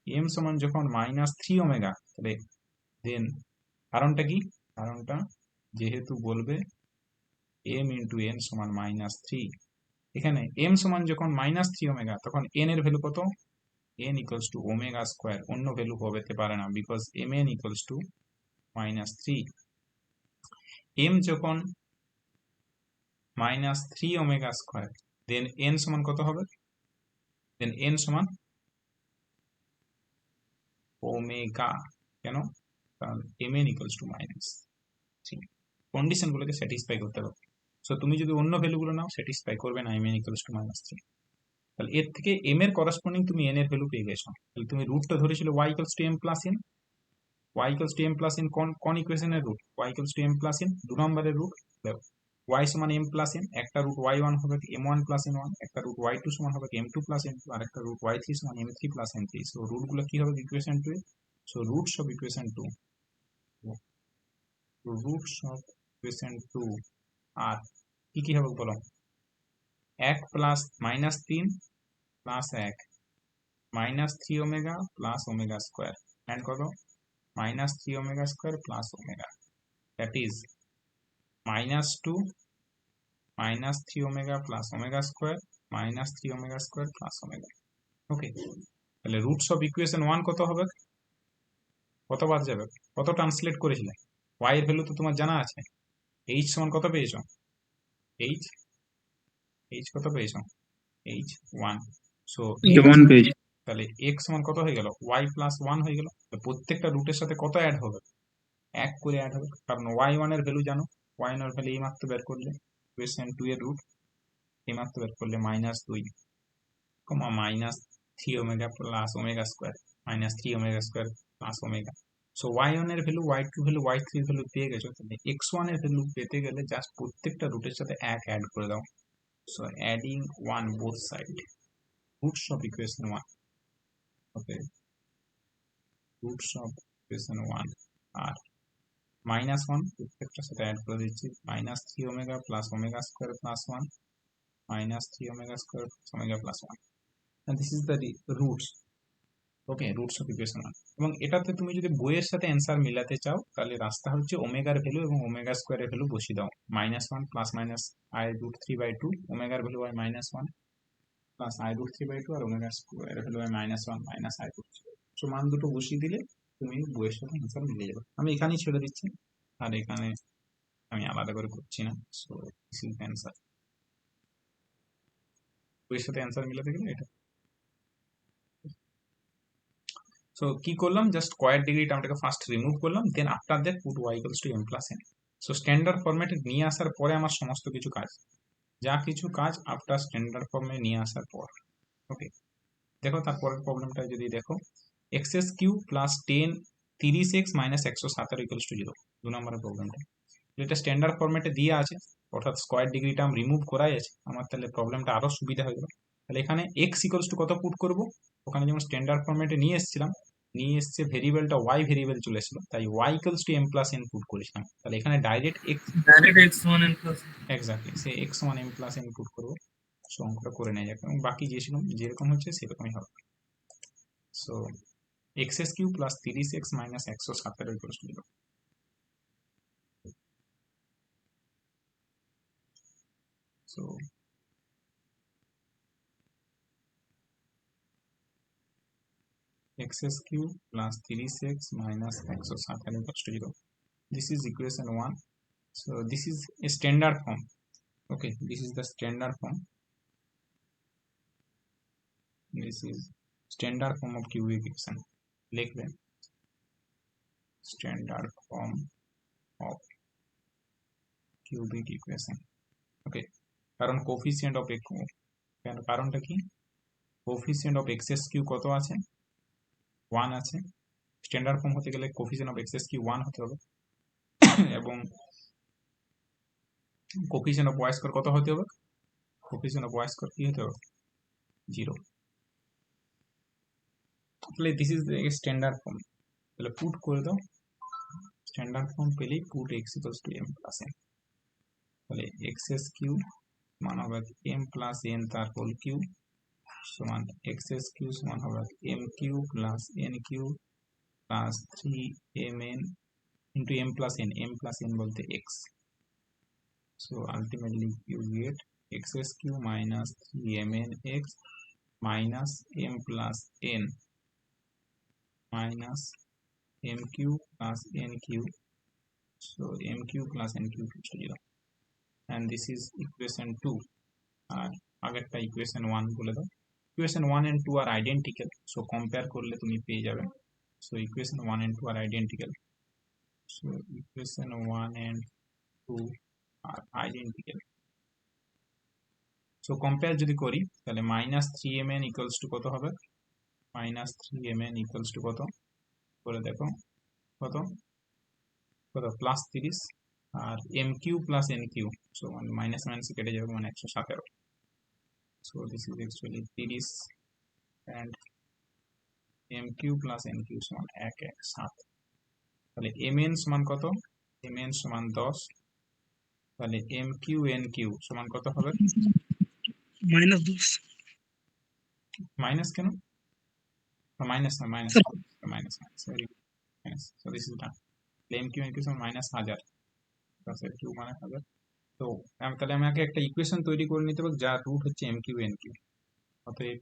এম সমান যখন -3 ওমেগা, তাহলে দেন কারণটা কি? কারণটা যেহেতু বলবে এম ইন্টু এন সমান -3, এখানে এম সমান যখন -3 ওমেগা, তখন এন এর ভ্যালু কত? N equals to omega square, অন্য ভ্যালু হতে পারে না, because M N equals to -3। M যখন -3 ওমেগা স্কোয়ার, দেন এন সমান কত হবে? দেন এন সমান ওমেগা। কেন? কারণ এম এন ইকুয়ালস টু -3, কন্ডিশনগুলোকে স্যাটিসফাই করতে হবে। সো তুমি যদি অন্য ভ্যালুগুলো নাও, স্যাটিসফাই করবে না এম এন ইকুয়ালস টু -3। তাহলে এর থেকে এম এর করসপন্ডিং তুমি এন এর ভ্যালু পেয়ে গেছো। তাহলে তুমি রুটটা ধরেছিল y equals to m plus n, y equals to m plus n কোন ইকুয়েশনের root? y equals to m plus n 2 নম্বরের রুট। y সমান m প্লাস n, একটা রুট y1 হবে m1 প্লাস n1, একটা রুট y2 সমান হবে m2 প্লাস n2, আর একটা রুট y3 সমান m3 plus n3। So root গুলো কি হবে ইকুয়েশন 2 এ? So roots of equation 2, roots of equation 2 আর কি কি হবে বলো? 1 plus -3 plus 1, -3 omega plus omega square, and কত? -3 omega square plus omega, that is -2 -3 omega plus omega square -3 omega square plus omega. Okay, তাহলে রুটস অফ ইকুয়েশন 1 কত হবে? কত বাদ যাবে? কত ট্রান্সলেট করেছিলে? ওয়াই এর ভ্যালু তো তোমার জানা আছে, এইচ সমান কত পেয়েছো, এইচ এইচ কত পেয়েছো, এইচ 1। So one page. তাহলে এক্স সমান কত হয়ে গেল, ওয়াই প্লাস 1 হয়ে গেল। তো প্রত্যেকটা রুটের সাথে কত অ্যাড হবে, এক করে অ্যাড হবে, কারণ ওয়াই 1 এর ভ্যালু জানো, ওয়াই 1 এর ভ্যালু এই মাত্র বের করলে, ইকুয়েশন 2 এর রুট এই মাত্র বের করলে -2 comma -3 omega plus omega square, -3 omega square plus omega. So y 1 এর value, y 2 value, y 3 value পেয়ে গেছো। তাহলে এক্স 1 এর ভ্যালু পেতে গেলে জাস্ট প্রত্যেকটা রুটের সাথে এক অ্যাড করে দাও। So adding 1 both side, roots of equation 1, okay, roots of equation 1 আর -1 প্রত্যেকটার সাথে অ্যাড করে দিচ্ছি, -3 omega plus omega square plus 1, -3 omega square plus omega plus 1, and this is the roots, okay, roots of equation 1। এবং এটাতে তুমি যদি বইয়ের সাথে অ্যান্সার মিলাতে চাও তাহলে রাস্তা হচ্ছে ওমেগার ভ্যালু এবং ওমেগা স্কোয়ারের ভ্যালু বসিয়ে দাও, -1 প্লাস মাইনাস i√3/2, ওমেগার ভ্যালু হয় -1 প্লাস i√3/2 আর ওমেগা স্কোয়ারের ভ্যালু হয় -1 মাইনাস i√3। সো মান দুটো বসিয়ে দিলে তুমি বইয়ের সাথে অ্যান্সার মিলিয়ে যাবে। আমি এখানেই ছেড়ে দিচ্ছি, আর এখানে আমি আলাদা করে করছি না। So this is the answer, বইয়ের সাথে অ্যান্সার মিলাতে গেলে এটা। সো কি করলাম, জাস্ট স্কোয়ার ডিগ্রি টার্মটাকে ফার্স্ট রিমুভ করলাম, then after that put Y equals to M plus N. So standard ফরম্যাটে নিয়ে আসার পরে আমার সমস্ত কিছু কাজ, যা কিছু কাজ আফটার স্ট্যান্ডার্ড ফর্মে নিয়ে আসার পর, ওকে। দেখো তারপরের প্রবলেমটা যদি দেখো, x cube plus 30x minus 117 equals to 0, 2 নম্বরের প্রবলেমটা। এটা স্ট্যান্ডার্ড ফরম্যাটে দিয়ে আছে, অর্থাৎ স্কোয়ার ডিগ্রি টার্ম রিমুভ করাই আছে আমার, তাহলে প্রবলেমটা আরো সুবিধা হয়ে গেল। তাহলে এখানে এক্স ইকুয়ালস টু কত পুট করব, ওখানে যেমন স্ট্যান্ডার্ড ফরম্যাটে নিয়ে এসেছিলাম, নিয়ে এসছে ভেরিয়েবলটা ওয়াই ভেরিয়েবল চলে এসেছিল, তাই y equals to M plus N put করেছিলাম। তাহলে এখানে ডাইরেক্ট x সমান n প্লাস এক্স্যাক্টলি সে এক্স সমান এম প্লাস এন পুট করবো। সো অঙ্কটা করে নেওয়া যাক, এবং বাকি যেরকম হচ্ছে সেরকমই হবে। So x cube plus 30x minus 117 equals to 0। So x cube plus 3x minus 117 equals to 0. This is equation 1. So this is a standard form. Okay, this is the standard form. This is standard form of cubic equation. লিখবেন standard form of cubic equation. Okay, কারণ coefficient of x, কারণটা কি, coefficient of x cube কত আছে, 1 আছে। স্ট্যান্ডার্ড ফর্ম হতে গেলে কোফিসিয়েন্ট অফ এক্স কিউ 1 হতে হবে, এবং কোফিসিয়েন্ট অফ ওয়াই স্কয়ার কত হতে হবে, কোফিসিয়েন্ট অফ ওয়াই স্কয়ার কি হতে হবে, 0। তাহলে this is the standard form. তাহলে পুট করে দাও, স্ট্যান্ডার্ড ফর্ম পেলেই put x equals to M plus n. তাহলে এক্স কিউ সমান হবে এম প্লাস এন তার হোল কিউ সমান এক্স কিউ সমান হবে m cube plus N cube plus 3mn into m plus n বলতে x. So ultimately you get x cube minus 3mn x minus m plus n minus m cube plus n cube. So m cube plus n cube is 0. And this is equation 2. আগেরটা equation 1 বলে দাও। Equation 1 and 2 are identical. So compare করলে তুমি পেয়ে যাবে। So equation 1 and 2 are identical. So equation 1 and 2 are identical. So compare যদি করি তাহলে -3mn equals to কত হবে, -3mn equals to কত করে দেখো, কত কত প্লাস 30 আর mq plus nq, so minus minus কেটে যাবে, মানে 117। So this is actually 30 and mq plus nq সমান 117। তাহলে mn সমান কত, mn সমান 10। তাহলে mq nq সমান কত হবে, -10 মাইনাস কেন, মাইনাস না minus minus sorry minus. So this is done. mq nq সমান -1000 প্লাস q মানে 1000। তো তাহলে আমাকে একটা ইকুয়েশন তৈরি করে নিতে হবে যার রুট হচ্ছে mq nq। অতএব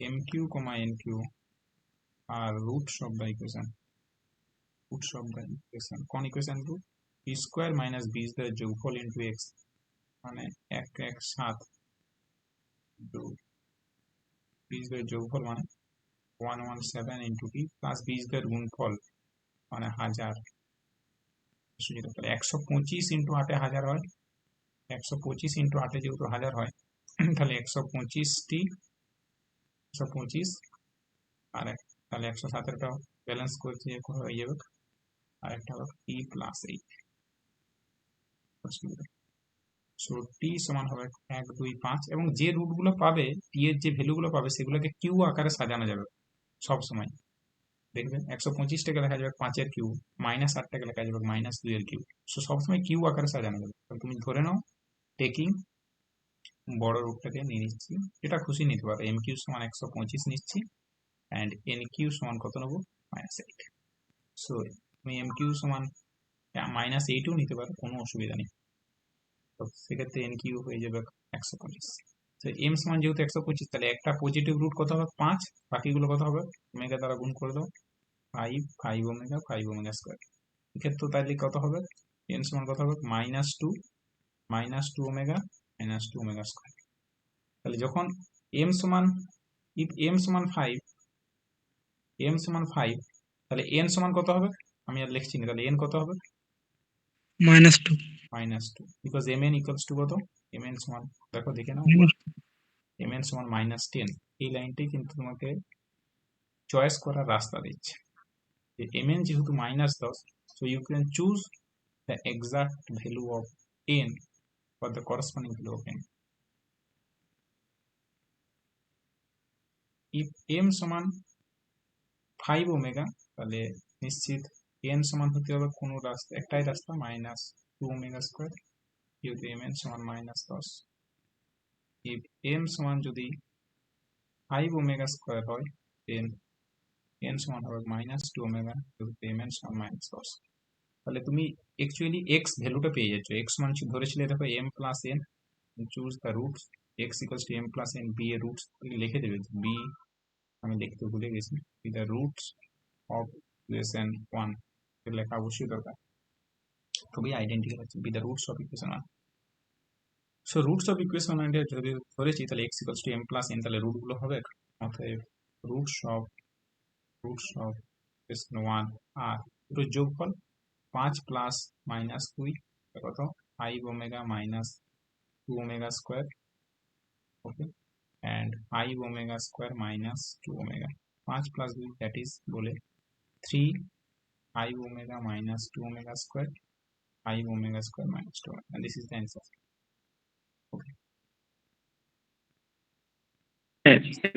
mq, nq আর roots of the equation roots of the equation, কোন equation root? B square minus B square যোগফল ইন্টু এক্স, মানে 117 ইন্টু বি স্কোয়ার যোগফল মানে 117 into B plus B square গুণফল মানে 1000, 125 ইন্টু 8 1000 হয়, 125 ইন্টু 8 যেহেতু 1000 হয় তাহলে 125টি 125 আর তাহলে 117টা ব্যালেন্স করতে হয়ে যাবে, আর একটা হবে টি প্লাস 8। সো টি সমান হবে 1 2 5, এবং যে রুটগুলো পাবে টি এর যে ভ্যালুগুলো পাবে সেগুলোকে কিউ আকারে সাজানো যাবে সব সময়। দেখবেন 125টাকে লেখা যাবে 5-এর কিউ, -8টাকে লেখা যাবে -2-এর কিউ। সো সবসময় কিউ আকারে সাজানো যাবে। তুমি ধরে নাও টেকিং বড় রুটটাকে নিয়ে নিচ্ছি, যেটা খুশি নিতে পারো, এম কিউ সমান 125 নিচ্ছি অ্যান্ড এন কিউ সমান কত নেবো? -8। সো তুমি এম কিউ সমান -8ও নিতে পারো, কোনো অসুবিধা নেই। তো সেক্ষেত্রে এন কিউ হয়ে যাবে 125। তো এম সমান যেহেতু 125, তাহলে একটা পজিটিভ রুট কত হবে? 5, বাকিগুলো কত হবে? ওমেগা দ্বারা গুণ করে দাও, 5 5 ওমেগা 5 ওমেগা স্কোয়ার। এক্ষেত্রে তাহলে কত হবে? এন সমান কত হবে? -2 ওমেগা -2 ওমেগা স্কোয়ার। তাহলে যখন এম সমান, ইফ এম সমান 5, এম সমান 5, তাহলে এন সমান কত হবে? আমি আর লিখছি না, তাহলে এন কত হবে? -2 -2, because M N equals to কত? এম এন সমান, দেখো দেখে নাও, এম এন সমান -10। এই লাইনটাই কিন্তু তোমাকে চয়েস করার রাস্তা দিচ্ছে, যে এম এন যেহেতু -10, so you can choose the exact value of n for the corresponding value of n. if m সমান 5 ওমেগা, তাহলে নিশ্চিত n সমান হতে হবে কোনো রাস্তা, একটাই রাস্তা, -2 ওমেগা স্কোয়ার, যেহেতু mn সমান -10। if m সমান যদি 5 ওমেগা স্কোয়ার হয়, then n সমান হবে -2 ওমেগা, যেহেতু mn সমান -10। তাহলে তুমি অ্যাকচুয়ালি এক্স ভ্যালুটা পেয়ে যাচ্ছ। এক্স সমান ধরেছিলে দেখো m plus n, choose the roots, x equals to m plus n, be এর রুটস লিখে দেবে, বি আমি লিখতে ভুলে গেছি, be the roots of equation 1, লেখা অবশ্যই দরকার, খুবই আইডেন্টিক্যাল আছে, be the roots of equation 1। So roots of equation 1 যদি ধরেছি, তাহলে x equals to m plus n, তাহলে রুট গুলো হবে, অতএব রুটস অফ ইকুয়েশন 1 আর দুটো যোগফল 5 প্লাস -2 কত? 5 omega -2 omega square, okay, and 5 omega square minus 2 omega, 5 plus 2 that is বলে 3 5 omega minus 2 omega square, 5 omega square minus 2 omega, and this is the answer. Okay,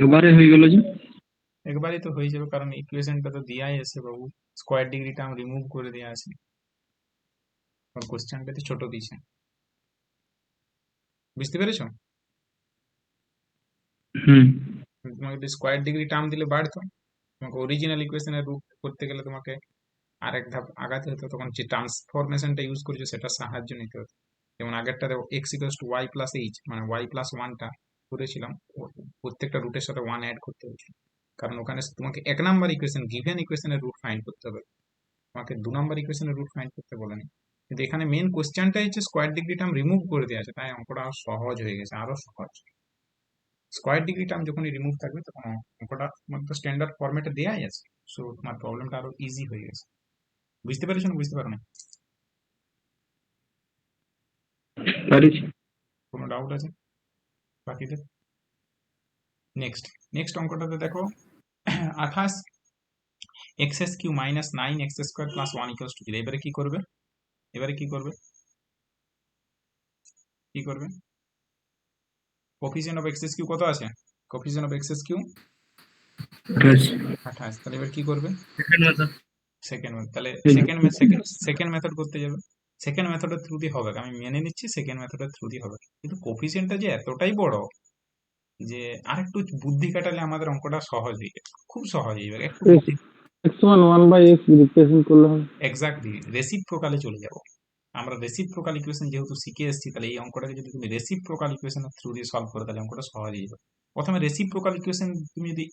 একবারে হয়ে গেল যে। একবারই তো হয়ে যাবে, কারণ ইকুয়েশনটা তো দেয়াই আছে বাবু, স্কোয়ার ডিগ্রি টার্ম রিমুভ করে দেওয়া আছে, আর কোশ্চেনটাতে ছোট দিয়েছে, বুঝতে পেরেছো? হুম। তোমাকে যদি স্কোয়ার ডিগ্রি টার্ম দিলে বাড়তো, তোমাকে অরিজিনাল ইকুয়েশনের রূপ করতে গেলে তোমাকে আরেক ধাপ আগাতে হতো, তখন যে ট্রান্সফরমেশনটা ইউজ করেছো সেটা সাহায্য নিতে হতো। যেমন আগেরটা x equals to Y plus h, মানে ওয়াই প্লাস 1টা করেছিলাম, প্রত্যেকটা রুটের সাথে 1 অ্যাড করতে হয়েছিল, কারণ ওখানে তোমাকে 1 নাম্বার ইকুয়েশন, গিভেন ইকুয়েশনের রুট ফাইন্ড করতে হবে, তোমাকে 2 নাম্বার ইকুয়েশনের রুট ফাইন্ড করতে বলেনি। কিন্তু এখানে মেন কোশ্চেনটাই হচ্ছে স্কোয়ার ডিগ্রি টার্ম রিমুভ করে দেওয়া আছে, তাই অঙ্কটা আরো সহজ হয়ে গেছে, আরো সহজ। স্কোয়ার ডিগ্রি টার্ম যখনই রিমুভ থাকবে তখন অঙ্কটা তোমার তো স্ট্যান্ডার্ড ফরম্যাটে দেওয়াই আছে, সো তোমার প্রবলেমটা আরো ইজি হয়ে গেছে। বুঝতে পেরেছো না বুঝতে পারো না? পারিছি। কোনো ডাউট আছে বাকিদের? নেক্সট অঙ্কটাতে দেখো 28 x Q minus 9 x square plus 1 equals to 0। এবারে কি করবে? কোফিসিয়েন্ট অফ এক্স কিউ কত আছে? Coefficient of x cube 28। তাহলে এবার কি করবে? সেকেন্ড মেথড, তাহলে সেকেন্ড মেথড করতে যাবে, সেকেন্ড মেথডের থ্রু দিয়ে হবে, আমি মেনে নিচ্ছি সেকেন্ড মেথডের থ্রু দিয়ে হবে, কিন্তু কোফিসিয়েন্টটা যে এতটাই বড় যে আরেকটু বুদ্ধি খাটালে আমাদের অঙ্কটা সহজ হয়ে যাবে, খুব সহজ হয়ে যাবে, একটু x1/x রিপ্লেসমেন্ট করলে হবে। এক্স্যাক্টলি রেসিপ্রোকালে চলে যাব আমরা। রেসিপ্রোকাল ইকুয়েশন যেহেতু শিখে এসেছি, তাহলে এই অঙ্কটাকে যদি তুমি রেসিপ্রোকাল ইকুয়েশনের থ্রু দিয়ে সলভ করো, তাহলে অঙ্কটা সহজ হয়ে যাবে। প্রথমে রেসিপ্রোকাল ইকুয়েশন, তুমি যদি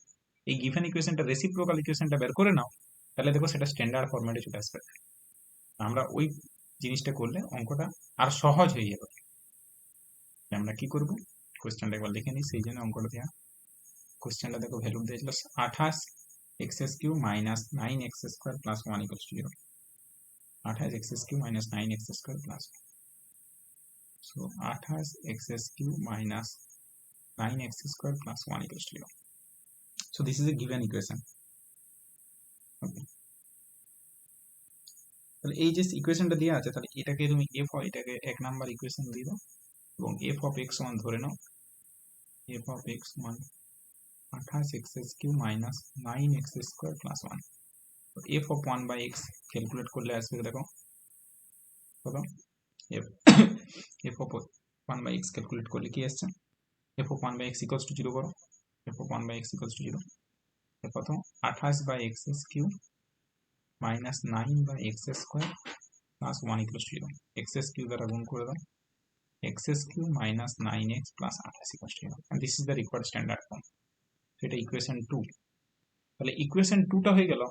এই গিভেন ইকুয়েশনটা রেসিপ্রোকাল ইকুয়েশনটা বের করে নাও, তাহলে দেখো সেটা স্ট্যান্ডার্ড ফরম্যাটে চলে আসবে। আমরা ওই জিনিসটা করলে অঙ্কটা আর সহজ হয়ে যাবে। আমরা কি করব, কোশ্চেনটা একবার লিখে নিই, সেই জন্য অঙ্কটা দেওয়া। কোশ্চেনটা দেখো, ভ্যালু দিয়েছিল 28 x Q minus 9 x square plus 1 equals to 0। 28 x Q minus 9 x square plus, so 28 x Q minus 9 x square plus 1 equals to 0। so this is a given equation. Okay, তাহলে এই যে ইকুয়েশনটা দেওয়া আছে, তাহলে এটাকে তুমি এটাকে 1 নাম্বার ইকুয়েশন দিয়ে দাও এবং f of x সমান ধরে নাও f of x সমান 28 x Q minus 9 x square plus 1। f of 1 by x calculate করলে আসবে দেখো কত, f of 1 by x calculate করলে কি আসছে, f of 1 by x equals to 0 করো, f of 1 by x equals to 0 কত, 28 by x cube minus 9 by x square plus 1 equals to 0। x cube দ্বারা গুণ করে দাও, x cube minus 9x plus 28 equals to 0, and this is the required standard form. so এটা ইকুয়েশন 2। তাহলে ইকুয়েশন 2টা হয়ে গেল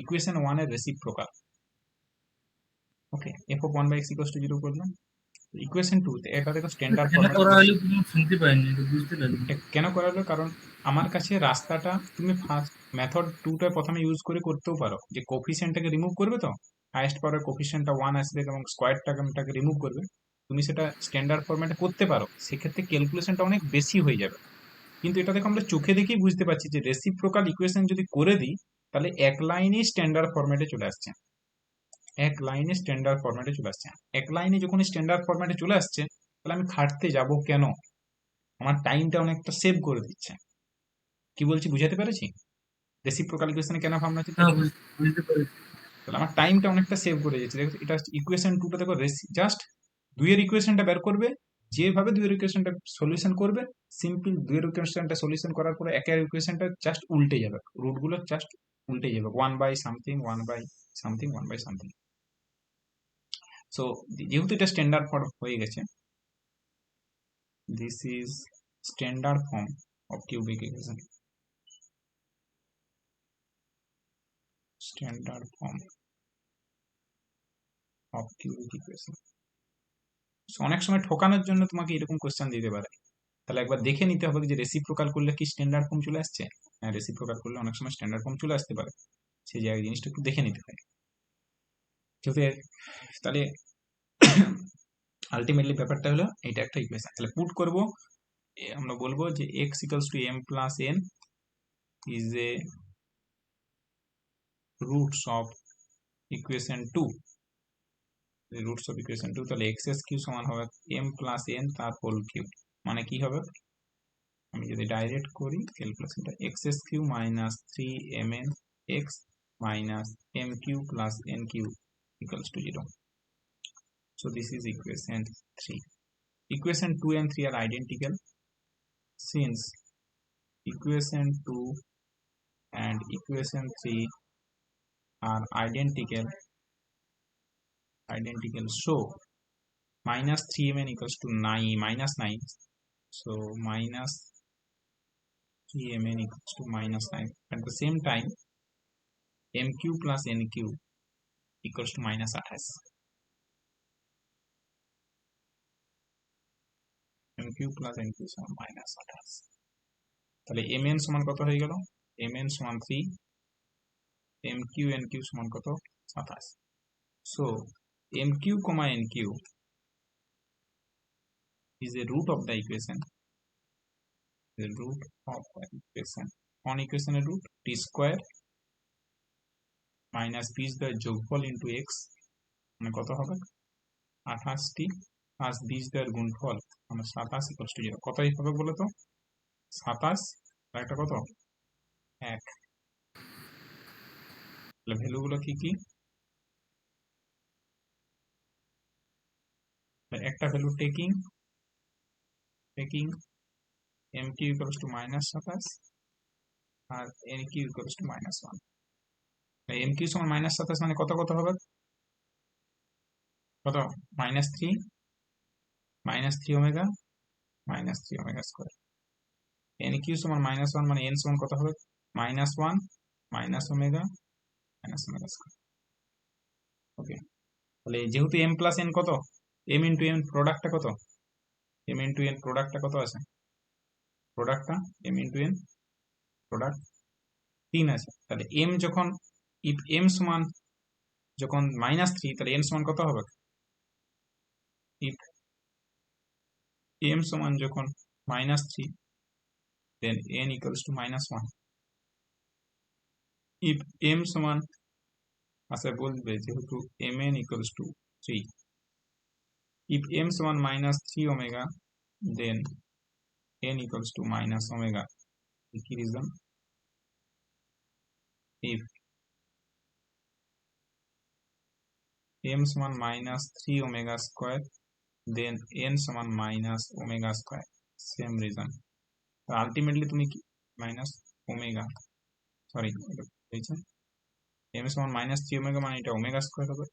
ইকুয়েশন 1 এর reciprocal. Okay, f of 1 by x equals to 0 করলাম। ইকুয়েশন 2 তে এটা দেখো স্ট্যান্ডার্ড কেন ফরম্যাট। করা হলো তুমি শুনতে পাইনি, এটা বুঝতে পারিনি। কেন করা হলো, কারণ আমার কাছে রাস্তাটা তুমি ফার্স্ট মেথড 2টা প্রথমে ইউজ করে করতেও পারো, যে কোফিসিয়েন্টটাকে রিমুভ করবে, তো হাইয়েস্ট পাওয়ারের কোফিসিয়েন্টটা 1 আসবে এবং স্কোয়ার টার্মটাকে রিমুভ করবে, তুমি সেটা স্ট্যান্ডার্ড ফরম্যাটে করতে পারো, সেক্ষেত্রে ক্যালকুলেশনটা অনেক বেশি হয়ে যাবে। কিন্তু এটা দেখো আমরা চোখে দেখেই বুঝতে পারছি যে রেসিপ্রোকাল ইকুয়েশন যদি করে দিই তাহলে এক লাইনেই স্ট্যান্ডার্ড ফরম্যাটে চলে আসছে, এক লাইনে স্ট্যান্ডার্ড ফরম্যাটে চলে আসছে। এক লাইনে যখন স্ট্যান্ডার্ড ফরম্যাটে চলে আসছে তাহলে আমি খাটতে যাব কেন, আমার টাইমটা অনেকটা সেভ করে দিচ্ছে। কি বলছি বুঝাতে পেরেছি? রেসিপ্রোকাল ইকুয়েশনে কেন ভাবনা চিন্তা হ্যাঁ, করবো? বুঝতে পেরেছি। তাহলে আমার টাইমটা অনেকটা সেভ করে দিচ্ছে। দেখো এটা ইকুয়েশন 2টা দেখো, জাস্ট দুইয়ের ইকুয়েশনটা বের করবে, যেভাবে দুইয়ের ইকুয়েশনটা সলিউশন করবে, সিম্পল দুইয়ের ইকুয়েশনটা সলিউশন করার পরে একের ইকুয়েশনটা জাস্ট উল্টে যাবে, রুটগুলো জাস্ট উল্টে যাবে, 1 by something 1 by something 1 by something. So যেহেতু এটা স্ট্যান্ডার্ড ফর্ম হয়ে গেছে, this is standard form of cubic equation, standard form of cubic equation. অনেক সময় ঠকানোর জন্য তোমাকে এরকম কোশ্চেন দিতে পারে, তাহলে একবার দেখে নিতে হবে যে রেসিপ্রোকাল করলে কি স্ট্যান্ডার্ড ফর্ম চলে আসছে। হ্যাঁ, রেসিপ্রোকাল করলে অনেক সময় স্ট্যান্ডার্ড ফর্ম চলে আসতে পারে, সেই জায়গায় জিনিসটা একটু দেখে নিতে হয়। তাহলে আলটিমেটলি ব্যাপারটা হলো এটা একটা ইকুয়েশন। তাহলে পুট করব, আমরা বলবো যে x equals to m plus n is a roots of equation 2, roots of equation 2। তাহলে x কিউ সমান হবে m প্লাস n তার হোল কিউব, মানে কি হবে, আমি যদি ডাইরেক্ট করি ক্যালকুলেশনটা, x cube minus 3mn x minus m cube plus n cube equals to 0। so this is equation 3. equation 2 and 3 are identical. Since equation 2 and equation 3 are identical, so minus 3mn equals to 9 minus 9, so minus 3mn equals to minus 9. At the same time mq plus nq equals to minus 28, mq plus nq সমান minus 28। তাহলে mn সমান কত হয়ে গেল, mn সমান 3, mq nq সমান কত 27। so mq comma nq is a root of the equation, the root of the equation, on equation এর root t square minus p square যোগফল into x, মানে কত হবে 28 টি প্লাস b স্কয়ার গুণফল মানে 27 ইকুয়ালস টু 0। কতই হবে বলো তো, 27 আর একটা কত 1। তাহলে ভ্যালু গুলো কি কি, একটা value taking mq equals to minus 27 আর nq equals to minus 1। mq সমান minus 27 মানে কত কত হবে, কত -3 ওমেগা স্কয়ার। nq সমান -1 মানে n সমান কত হবে -1 minus omega minus omega square. Okay, তাহলে যেহেতু এম প্লাস এন কত, এম ইন্টু এন প্রোডাক্টটা কত, এম ইন্টু এন প্রোডাক্টটা কত আছে, প্রোডাক্টটা এম ইন্টু এন প্রোডাক্ট 3 আছে। তাহলে এম যখন, ইফ এম সমান যখন -3, তাহলে এন সমান কত হবে, ইফ এম সমান যখন -3, then N equals to -1। If M সমান আচ্ছা বলবে যেহেতু M N equals to 3, if m সমান -3 omega, then n equals to minus omega. কি রিজন, if m সমান -3 ওমেগা স্কয়ার, then n সমান minus omega square, same reason. তো আলটিমেটলি তুমি কি মাইনাস ওমেগা, সরি হয়েছে m সমান -3 ওমেগা মানে এটা ওমেগা স্কয়ার হবে,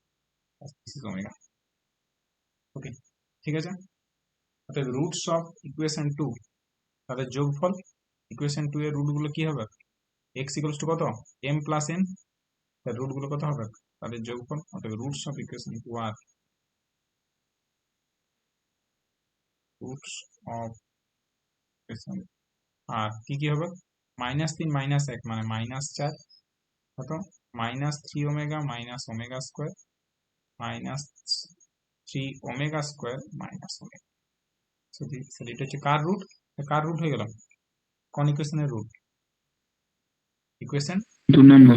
দিস ইজ ওমেগা। ওকে, ঠিক আছে। অর্থাৎ রুটস অফ ইকুয়েশন 2 তাদের যোগফল, ইকুয়েশন 2 এর রুট গুলো কি হবে, x ইকুয়ালস টু কত, m প্লাস n, তার রুট গুলো কত হবে, তাদের যোগফল। অর্থাৎ রুটস অফ ইকুয়েশন 2 আর রুটস অফ ইকুয়েশন আর কি কি হবে, -3 -1 মানে -4, কত -3 omega minus omega square -3 omega square minus omega. So এটা হচ্ছে কার রুট, কার রুট হয়ে গেল, কোন ইকুয়েশনের রুট, ইকুয়েশন 2 নম্বর।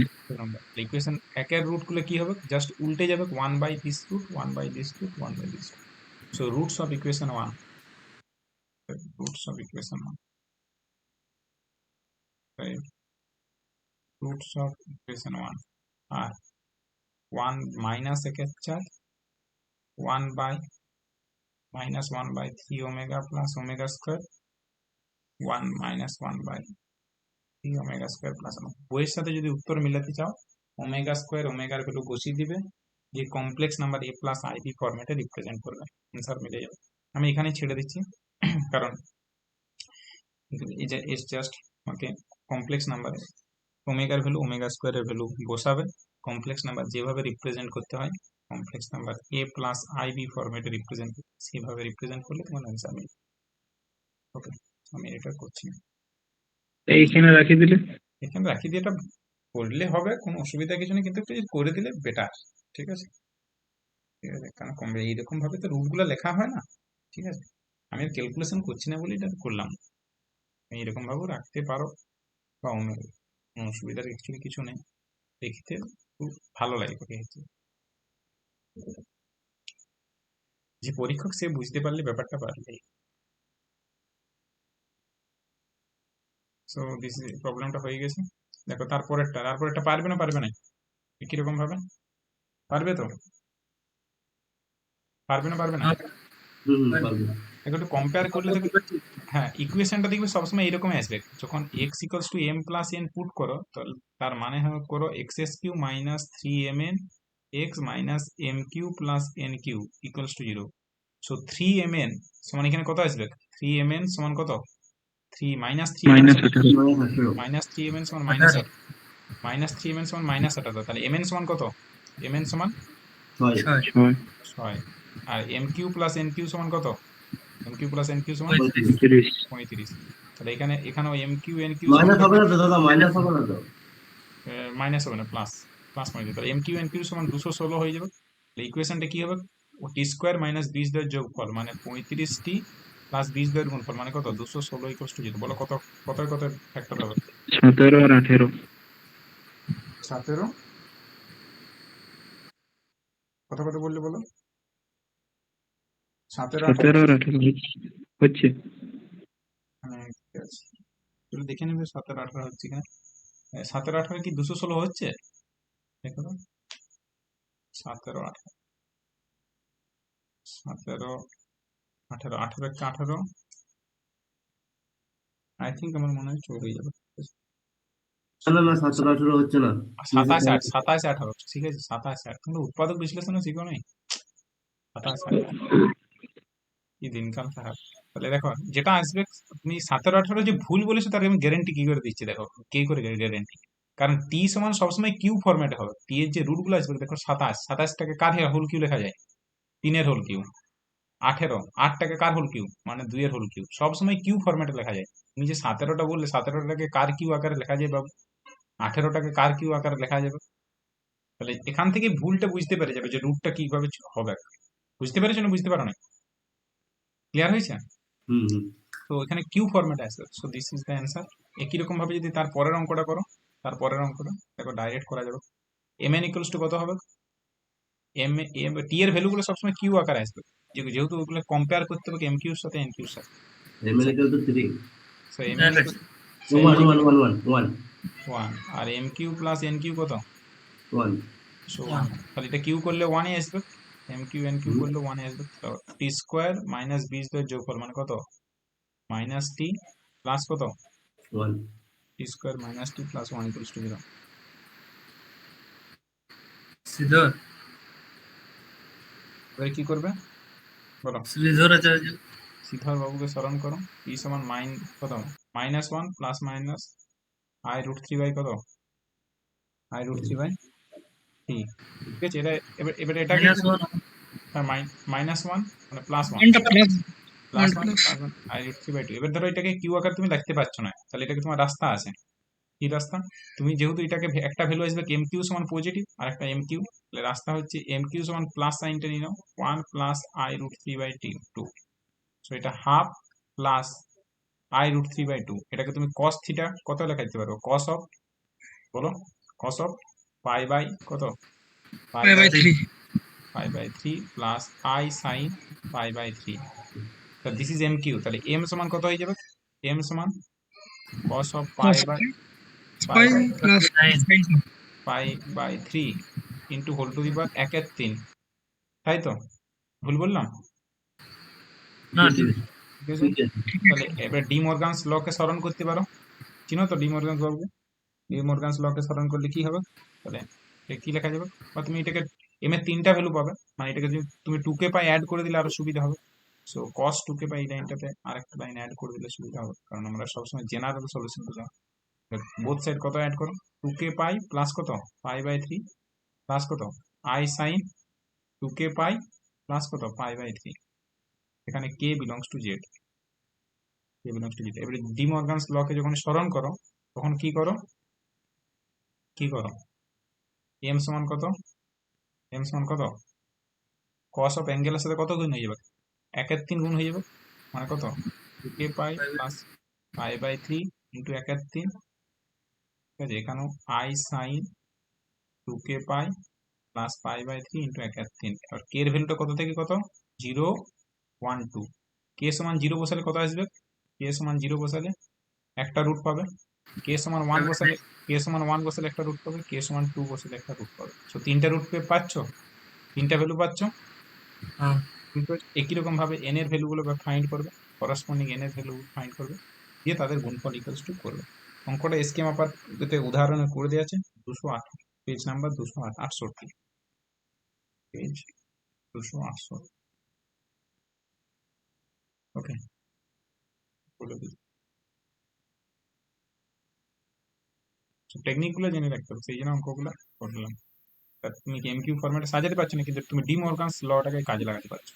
ইকুয়েশন একের রুট গুলো কি হবে, জাস্ট উল্টে যাবে, 1 by this root, 1 by this root, 1 by this root. So roots of equation 1, roots of equation 1, roots of equation 1 আর 1 মাইনাস একের 4, 1 by -1 by 3 omega plus omega square, 1 minus 1 by 3 omega square plus. বইয়ের সাথে যদি উত্তর মিলাতে চাও, ওমেগা স্কয়ার ওমেগার ভ্যালু বসিয়ে দিবে, যে complex number a plus IB ফরম্যাটে রিপ্রেজেন্ট করবে, অ্যান্সার মিলে যাবে। আমি এখানে ছেড়ে দিচ্ছি কারণ it's just okay, complex number ওমেগার ভ্যালু ওমেগা স্কয়ারের ভ্যালু বসাবে, কমপ্লেক্স নাম্বার যেভাবে রিপ্রেজেন্ট করতে হয়, complex number a plus IB ফরম্যাটে রিপ্রেজেন্ট, সেভাবে রিপ্রেজেন্ট করলে তোমার অ্যান্সার মিলবে। ওকে, আমি এটা করছি, এইখানে রাখি দিলে এখানে রাখি দিয়ে এটা করলে হবে, কোনো অসুবিধা কিছু নেই, কিন্তু একটু করে দিলে বেটার। ঠিক আছে, ঠিক আছে, কারণ কমবে এইরকম ভাবে তো রুট গুলো লেখা হয় না। ঠিক আছে, আমি ক্যালকুলেশন করছি না বলে এটা করলাম, এইরকম ভাবে রাখতে পারো বা কোনো অসুবিধার অ্যাকচুয়ালি কিছু নেই, দেখতে খুব ভালো লাগে। যে পরীক্ষক সে বুঝতে পারলে ব্যাপারটা পারলে, সো দিস প্রবলেমটা হয়ে গেছে। দেখো তারপরেরটা পারবে না, পারবে না কিরকম ভাবে পারবে, তো পারবে না, পারবে না, দেখো একটু কম্পেয়ার করলে দেখো, হ্যাঁ ইকুয়েশনটা দেখবে সবসময় এরকমই আসবে, যখন x equals to m plus n put করো, তার মানে করো xs cube minus 3mn x minus m cube plus n cube equals to 0। So 3mn সমান এখানে কত আসবে, 3mn সমান কত, 3 মাইনাস 3mn মাইনাস 3mn সমান মাইনাস 3mn সমান -18, তাহলে mn সমান কত, mn সমান 6, আর m cube plus n cube সমান কত, m cube plus n cube সমান 35। তাহলে এখানেও m cube n cube minus হবে না তো দাদা, মাইনাস হবে না তো। মাইনাস হবে না, প্লাস প্লাস মাইনাস, তাহলে m কিউ n কিউ সমান 216 হয়ে যাবে। তাহলে ইকুয়েশনটা কি হবে, ও টি স্কোয়ার মাইনাস 20 দ্বয়ের যোগফল মানে 35টি প্লাস 20 দ্বয়ের গুণফল মানে কত, 216 ইকুয়ালস টু 0। বলো কত কত কত ফ্যাক্টর হবে, 17 আর 18। 17 কত কত বললে বলো, 17 17 আর 18 হচ্ছে। ঠিক আছে, চলো দেখে নেবে 17 18 হচ্ছে কিনা। 17 18 কি 216 হচ্ছে, দেখো তো, 17 18 17 18 18 একটা 18, আই থিঙ্ক আমার মনে হয় 4 হয়ে যাবে। না না, 17 18 হচ্ছে না। 27 18, ঠিক আছে 27 8, তোমরা উৎপাদক বিশ্লেষণে শিখো নাই, 27 8 কি দিনকাল খারাপ। তাহলে দেখো যেটা আসবে, তুমি 17 18 যে ভুল বলেছো তার আমি গ্যারেন্টি কি করে দিচ্ছি, দেখো কি করে গ্যারেন্টি, কারণ টি সমান সবসময় কিউ ফরম্যাটে হবে। টি এর যে রুটগুলো আসবে দেখো 27টাকে কার হোল কিউ লেখা যায়? 3-এর হোল কিউ। 8টাকে কার হোল কিউ? মানে 2-এর হোল কিউ। সবসময় কিউ ফরম্যাটে লেখা যায়। তুমি যে 17টা বললে 17টাকে কার কিউ আকারে লেখা যায় বাবু? 18টাকে কার কিউ আকারে লেখা যাবে? তাহলে এখান থেকে ভুলটা বুঝতে পেরে যাবে যে রুটটা কিভাবে হবে। বুঝতে পেরেছো না বুঝতে পারো না? ক্লিয়ার হয়েছে? হুম হুম। তো এখানে কিউ ফরম্যাটে আসবে। So this is the answer. একই রকম ভাবে যদি তার পরের অঙ্কটা করো, তার পরের অঙ্কটা দেখো ডাইরেক্ট করা যাবে। এম এন ইকুয়ালস টু কত হবে? টি এর ভ্যালুগুলো সবসময় কিউ আকারে আসবে, যেহেতু ওগুলো কম্পেয়ার করতে হবে এম কিউর সাথে এন কিউর সাথে। mn equal to 3 so M N 1 1 1 1 1 1 আর M cube plus N cube কত? 1 সো 1। তাহলে এটা কিউ করলে 1-ই আসবে, এম কিউ এন কিউ করলে 1-ই আসবে। তো T square minus B square যোগফল মানে কত? মাইনাস টি প্লাস কত? 1 T square minus T plus 1 equals to 0। Sridhar এবার কি করবে বলো? শ্রীধর আচার্য শ্রীধর বাবুকে স্মরণ করো। টি সমান কত? -1 plus minus I root 3 by কত? I root 3 by 3। ঠিক আছে, এবার এটাকে -1 মানে +1 ওয়ানটা প্লাস প্লাস ওয়ানটা 1 plus plus 1 I root 3 by 2। এবার ধরো এটাকে কিউ আকার তুমি লিখতে পারছো না, তাহলে এটাকে তোমার রাস্তা আছে। কি রাস্তা? তুমি যেহেতু এটাকে একটা ভ্যালু আসবে এম কিউ সমান পজিটিভ আর একটা এম কিউ, তাহলে রাস্তা হচ্ছে এম কিউ সমান প্লাস সাইনটা নিয়ে নাও, 1 plus I root 3 by 2। So এটা half plus I root 3 by 2। এটাকে তুমি cos থিটা কত লেখা দিতে পারো? cos অফ, বলো, cos অফ পাই বাই কত? Pi pi by by 3 pi by 3 plus I sine pi by 3। তাহলে দিস ইজ এম কিউ। তাহলে এম সমান কত হয়ে যাবে? এম সমান cos of pi cos by pi pi by plus sin pi by 3 into whole to the power 1/3। তাই তো? ভুল বললাম? না ঠিক আছে। ঠিক আছে। ঠিক আছে। তাহলে এবার ডি মর্গানস ল কে স্মরণ করতে পারো। চিনো তো ডি মর্গানস বাবুকে? ডি মর্গানস ল কে স্মরণ করলে কি হবে? তাহলে এটা কি লেখা যাবে? বা তুমি এটাকে এম এর 3টা ভ্যালু পাবে, মানে এটাকে যদি তুমি 2k পাই অ্যাড করে দিলে আরো সুবিধা হবে। সো cos 2k পাই এই লাইনটাতে আরেকটা লাইন অ্যাড করে দিলে সুবিধা হবে, কারণ আমরা সবসময় জেনারেল সলিউশন তো যাই। বোথ সাইড কত অ্যাড করো? 2k পাই প্লাস কত? পাই বাই 3 প্লাস কত? I sine 2k pi plus কত? Pi by 3। এখানে k belongs to Z, k belongs to Z. এবারে ডি মর্গানস ল কে যখন স্মরণ করো তখন কি করো? কি করো? এম সমান কত? এম সমান কত? cos অফ অ্যাঙ্গেলের সাথে কত গুণ হয়ে যাবে? 1/3 গুণ হয়ে যাবে, মানে কত? 2k pi plus pi by 3 into 1/3। ঠিক আছে, এখানেও I sine 2k pi plus pi by 3 into 1/3। আর কে এর ভ্যালুটা কত থেকে কত? 0 1 2। কে সমান 0 বসালে কত আসবে? কে সমান 0 বসালে একটা রুট পাবে। কে সমান 1 বসালে একটা রুট পাবে। কে সমান 2 বসালে একটা রুট পাবে। সো তিনটা রুট পাচ্ছ, তিনটা ভ্যালু পাচ্ছ। হ্যাঁ কিন্তু একই রকম ভাবে এন এর ভ্যালুগুলো ফাইন্ড করবে, করাসপন্ডিং এন এর ভ্যালু ফাইন্ড করবে, দিয়ে তাদের গুণফল ইকুয়ালস টু করবে। অঙ্কটা স্কিম আপার উদাহরণে করে দেওয়া আছে 208, পেজ নাম্বার 268, পেজ 268। ওকে, বলে দিই। টেকনিক গুলো জেনে রাখতে হবে, সেই জন্য অঙ্কগুলো করলাম। তা তুমি এম কিউ ফরম্যাটে সাজাতে পারছো না, কিন্তু তুমি ডি মর্গানস লটাকে কাজে লাগাতে পারছো।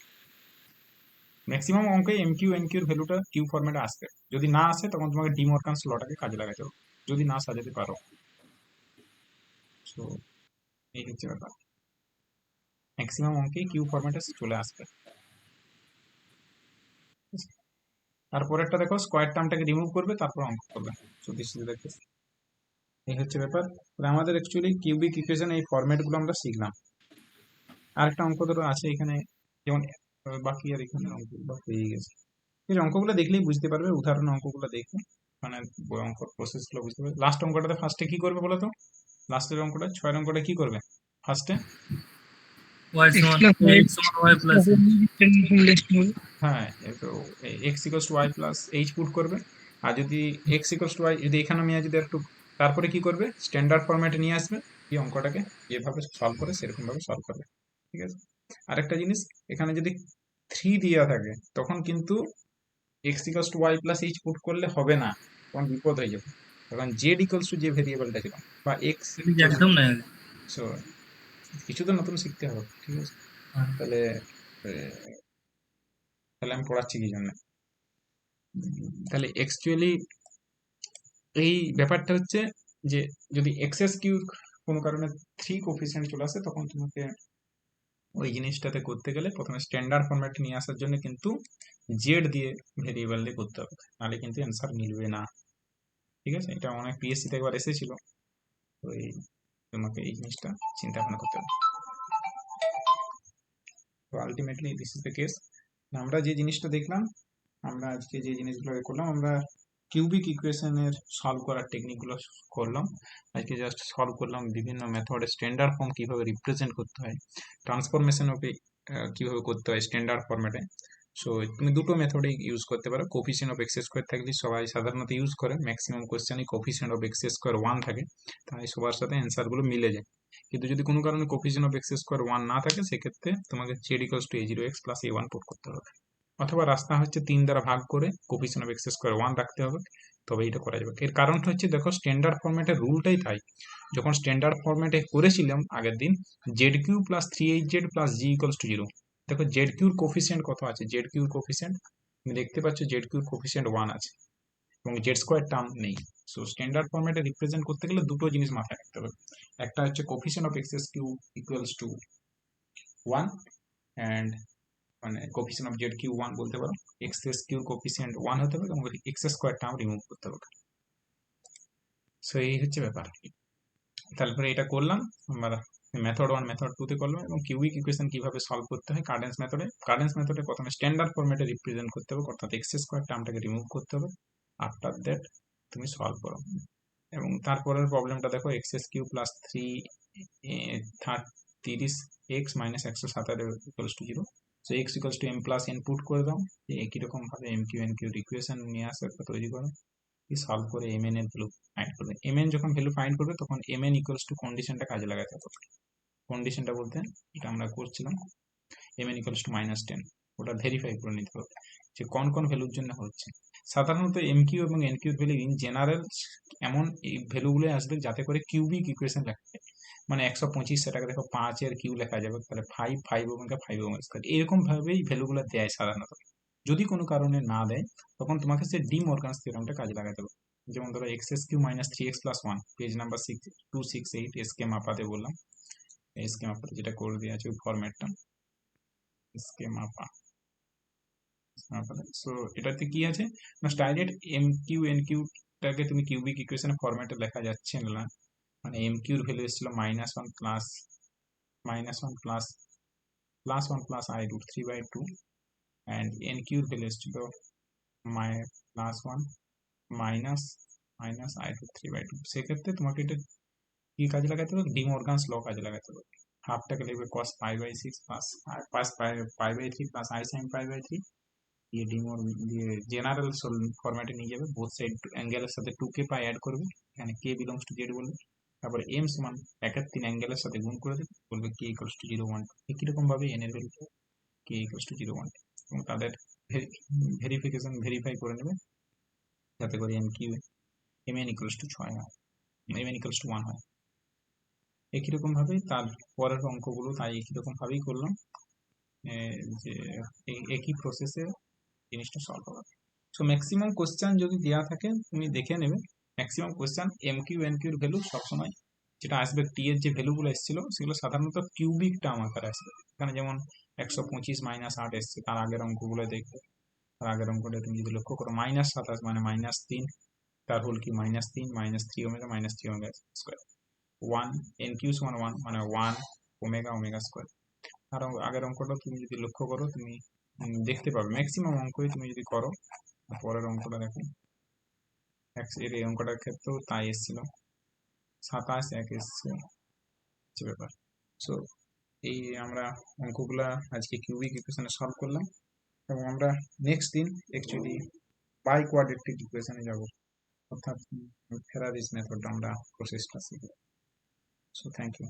ম্যাক্সিমাম অঙ্কে এম কিউ এন কিউর ভ্যালুটা কিউ ফরম্যাটে আসবে। যদি না আসে তখন তোমাকে ডি মর্গানস লটাকে কাজে লাগাতে হবে, যদি না সাজাতে পারো। সো এই হচ্ছে ব্যাপার, ম্যাক্সিমাম অঙ্কে কিউ ফরম্যাটে চলে আসবে। তারপর একটা দেখো, স্কোয়ার টার্মটাকে রিমুভ করবে, তারপর অঙ্ক করবে। So this is the case. এই হচ্ছে ব্যাপার। আমাদের অ্যাকচুয়ালি কিউবিক ইকুয়েশন এই ফরম্যাট গুলো আমরা শিখলাম। আরেকটা অঙ্ক ধরো আছে এখানে, যেমন বাকি আর এখানে অঙ্কগুলো হয়ে গেছে। এই অঙ্কগুলো দেখলেই বুঝতে পারবে, উদাহরণ অঙ্কগুলো দেখে মানে অঙ্ক প্রসেস গুলো বুঝতে পারবে। লাস্ট অঙ্কটাতে ফার্স্টে কি করবে বলো তো? লাস্টের অঙ্কটা 6 অঙ্কটা কি করবে ফার্স্টে? y সমান x সমান y প্লাস হ্যাঁ, তো X equals to Y plus H put করবে। আর যদি এক্স ইকুয়ালস টু ওয়াই, যদি এখানে আমি যদি একটু, তারপরে কি করবে? স্ট্যান্ডার্ড ফরম্যাটে নিয়ে আসবে, এই অঙ্কটাকে যেভাবে সলভ করে সেরকম ভাবে সলভ করবে। ঠিক আছে। আরেকটা জিনিস, এখানে যদি 3 দেওয়া থাকে তখন কিন্তু X equals to Y plus H put করলে হবে না, তখন বিপদ হয়ে যাবে। তখন জেড ইকুয়ালস টু যে ভেরিয়েবলটা ছিল বা এক্স, একদম না। সো কিছু তো নতুন শিখতে হবে, ঠিক আছে? তাহলে তাহলে আমি পড়াচ্ছি কি জন্য? তাহলে অ্যাকচুয়ালি এই ব্যাপারটা হচ্ছে যে যদি এক্সএস কিউ কোনো কারণে 3 কোফিসিয়েন্ট চলে আসে, তখন তোমাকে ওই জিনিসটাতে করতে গেলে প্রথমে স্ট্যান্ডার্ড ফরম্যাটে নিয়ে আসার জন্য কিন্তু জেড দিয়ে ভেরিয়েবল দিয়ে করতে হবে, নাহলে কিন্তু অ্যান্সার মিলবে না, ঠিক আছে? এটা অনেক পিএসসি তে একবার এসেছিল, তো তোমাকে এই জিনিসটা চিন্তা ভাবনা করতে হবে। তো ultimately this is the case. আমরা যে জিনিসটা দেখলাম, আমরা আজকে যে জিনিসগুলো করলাম, আমরা কিউবিক ইকুয়েশনের সলভ করার টেকনিকগুলো করলাম আজকে। জাস্ট সলভ করলাম বিভিন্ন মেথডে স্ট্যান্ডার্ড ফর্ম কিভাবে রিপ্রেজেন্ট করতে হয়, ট্রান্সফরমেশন ওকে কিভাবে করতে হয় স্ট্যান্ডার্ড ফরম্যাটে। সো তুমি দুটো মেথডে ইউজ করতে পারো। কোফিসিয়েন্ট অফ এক্স স্কোয়ার থাকলে সবাই সাধারণত ইউজ করে, ম্যাক্সিমাম কোশ্চেনে কোফিসিয়েন্ট অফ এক্স স্কোয়ার 1 থাকে, তাই সবার সাথে অ্যান্সারগুলো মিলে যায়। কিন্তু যদি কোনো কারণে কোফিসিয়েন্ট অফ এক্স স্কোয়ার 1 না থাকে, সেক্ষেত্রে তোমাকে Z equals to a0x plus a1 put করতে হবে, অথবা রাস্তা হচ্ছে 3 দ্বারা ভাগ করে কোফিসিয়েন্ট অফ এক্স স্কোয়ার 1 রাখতে হবে, তবে এটা করা যাবে। এর কারণটা হচ্ছে দেখো স্ট্যান্ডার্ড ফরম্যাটের রুলটাই তাই। যখন স্ট্যান্ডার্ড ফরম্যাটে করেছিলাম আগের দিন, Z cube plus 3hz plus G equals to 0, দেখো জেড কিউর কোফিসিয়েন্ট কত আছে? জেড কিউর কোফিসিয়েন্ট তুমি দেখতে পাচ্ছ, জেড কিউর কোফিসিয়েন্ট 1 আছে এবং জেড স্কোয়ার টার্ম নেই। সো স্ট্যান্ডার্ড ফরম্যাটে রিপ্রেজেন্ট করতে গেলে দুটো জিনিস মাথায় রাখতে হবে। একটা হচ্ছে coefficient of x cube equals to 1, and মানে কোফিসিয়েন্ট অফ জেড কিউ 1 বলতে পারো, এক্স কিউর কোফিসিয়েন্ট 1 হতে হবে এবং এক্স স্কোয়ার টার্ম রিমুভ করতে হবে। সো এই হচ্ছে ব্যাপার। তারপরে এটা করলাম আমরা মেথড 1 মেথড 2 তে করলাম, এবং কিউবিক ইকুয়েশন কিভাবে সলভ করতে হয় কার্ডেন্স মেথডে। কার্ডেন্স মেথডে প্রথমে স্ট্যান্ডার্ড ফরম্যাটে রিপ্রেজেন্ট করতে হবে, অর্থাৎ এক্স স্কোয়ার টার্মটাকে রিমুভ করতে হবে, আফটার দ্যাট তুমি সলভ করো। এবং তারপরের প্রবলেমটা দেখো, x cube plus 30 X minus 117 equals to 0। So X equals to M plus N put করে দাও, একই রকম ভাবে M Q N cube equation নিয়ে আসে তৈরি করো, সলভ করে এম এন এর ভ্যালু ফাইন্ড করবে। এম এন যখন ভ্যালু ফাইন্ড করবে, তখন এম এন ইকুয়ালস টু কন্ডিশনটা কাজে লাগাতে হবে। কন্ডিশনটা বলতে এটা আমরা করছিলাম এম এন ইকুয়ালস টু -10, ওটা ভেরিফাই করে নিতে হবে যে কোন কোন ভ্যালুর জন্য হচ্ছে। সাধারণত এম কিউ এবং N cube value in general এমন এই ভ্যালুগুলো আসবে যাতে করে কিউবিক ইকুয়েশন লেখা যায়। মানে 125, সেটাকে দেখো 5 এর কিউ লেখা যাবে, তাহলে 5 এবং 5 এবং স্কোয়ার, এরকম ভাবেই ভ্যালুগুলো দেয় সাধারণত। যদি কোনো কারণে না দেয়, তখন তোমাকে সে ডি মর্গানস থিওরামটা কাজে লাগাতে হবে। যেমন ধরো X Q minus 3x plus 1, page number 268, এসকে মাপাতে বললাম, এসকে মাপাতে যেটা করে দেওয়া আছে ওই ফরম্যাটটা, এসকে মাপা। সো এটাতে কি আছে না, ডাইরেক্ট এম কিউ এন কিউটাকে তুমি কিউবিক ইকুয়েশনের ফরম্যাটে লেখা যাচ্ছে না। মানে এম কিউর ভ্যালু এসেছিল -1 plus +1 plus I root 3/2, and N কিউর ভ্যালু এসেছিল +1 মাইনাস আই রুট 3/2। সেক্ষেত্রে তোমাকে এটা কি কাজে লাগাতে হবে? ডি মর্গানস ল কাজে লাগাতে হবে। হাফটাকে লিখবে cos π/6 plus π/3 plus i sin π/3 দিয়ে ডিমোর দিয়ে জেনারেল ফরম্যাটে নিয়ে যাবে, বোথ সাইড অ্যাঙ্গেলের সাথে 2k পাই অ্যাড করবে, এখানে k বিলংস টু জেড বলবে, তারপরে m সমান 1/3 অ্যাঙ্গেলের সাথে গুণ করে দেবে, বলবে k ইকুয়ালস টু 0 1। একই রকম ভাবে n এর ভ্যালু k ইকুয়ালস টু 0 1, এবং তাদের ভেরিফাই করে নেবে যাতে করে mn ইকুয়ালস টু 6 হয়, mn ইকুয়ালস টু 1 হয়। একই রকম ভাবে তার পরের অঙ্কগুলো তাই একই রকম ভাবেই করলাম, যে একই প্রসেসে জিনিসটা সলভ হবে। সো ম্যাক্সিমাম কোশ্চেন যদি দেওয়া থাকে তুমি দেখে নেবে, maximum question M Q N কিউর ভ্যালু সবসময় যেটা আসবে, টি এর যে ভ্যালুগুলো এসেছিল সেগুলো সাধারণত কিউবিক টার্ম আকারে আসবে। এখানে যেমন 125 -8 এসছে, তার আগের অঙ্কগুলো দেখবে, তার আগের অঙ্কটা তুমি যদি লক্ষ্য করো, -27 মানে -3, তার হোল কি -3 -3 omega -3 omega square, 1 N cube সমান 1 মানে 1 ওমেগা ওমেগা স্কোয়ার। আর আগের অঙ্কটা তুমি যদি লক্ষ্য করো, তুমি দেখতে পাবে ম্যাক্সিমাম অঙ্কই তুমি যদি করো। পরের অঙ্কটা দেখো, এর এই অঙ্কটার ক্ষেত্রেও তাই এসেছিল, 27 এসছে ব্যাপার। সো এই আমরা অঙ্কগুলা আজকে কিউবিক ইকুয়েশনে সলভ করলাম, এবং আমরা নেক্সট দিন অ্যাকচুয়ালি বাই কোয়াড্রেটিক ইকুয়েশনে যাব, অর্থাৎ ফেরারিস মেথড আমরা প্রসেসটা শিখব। So thank you.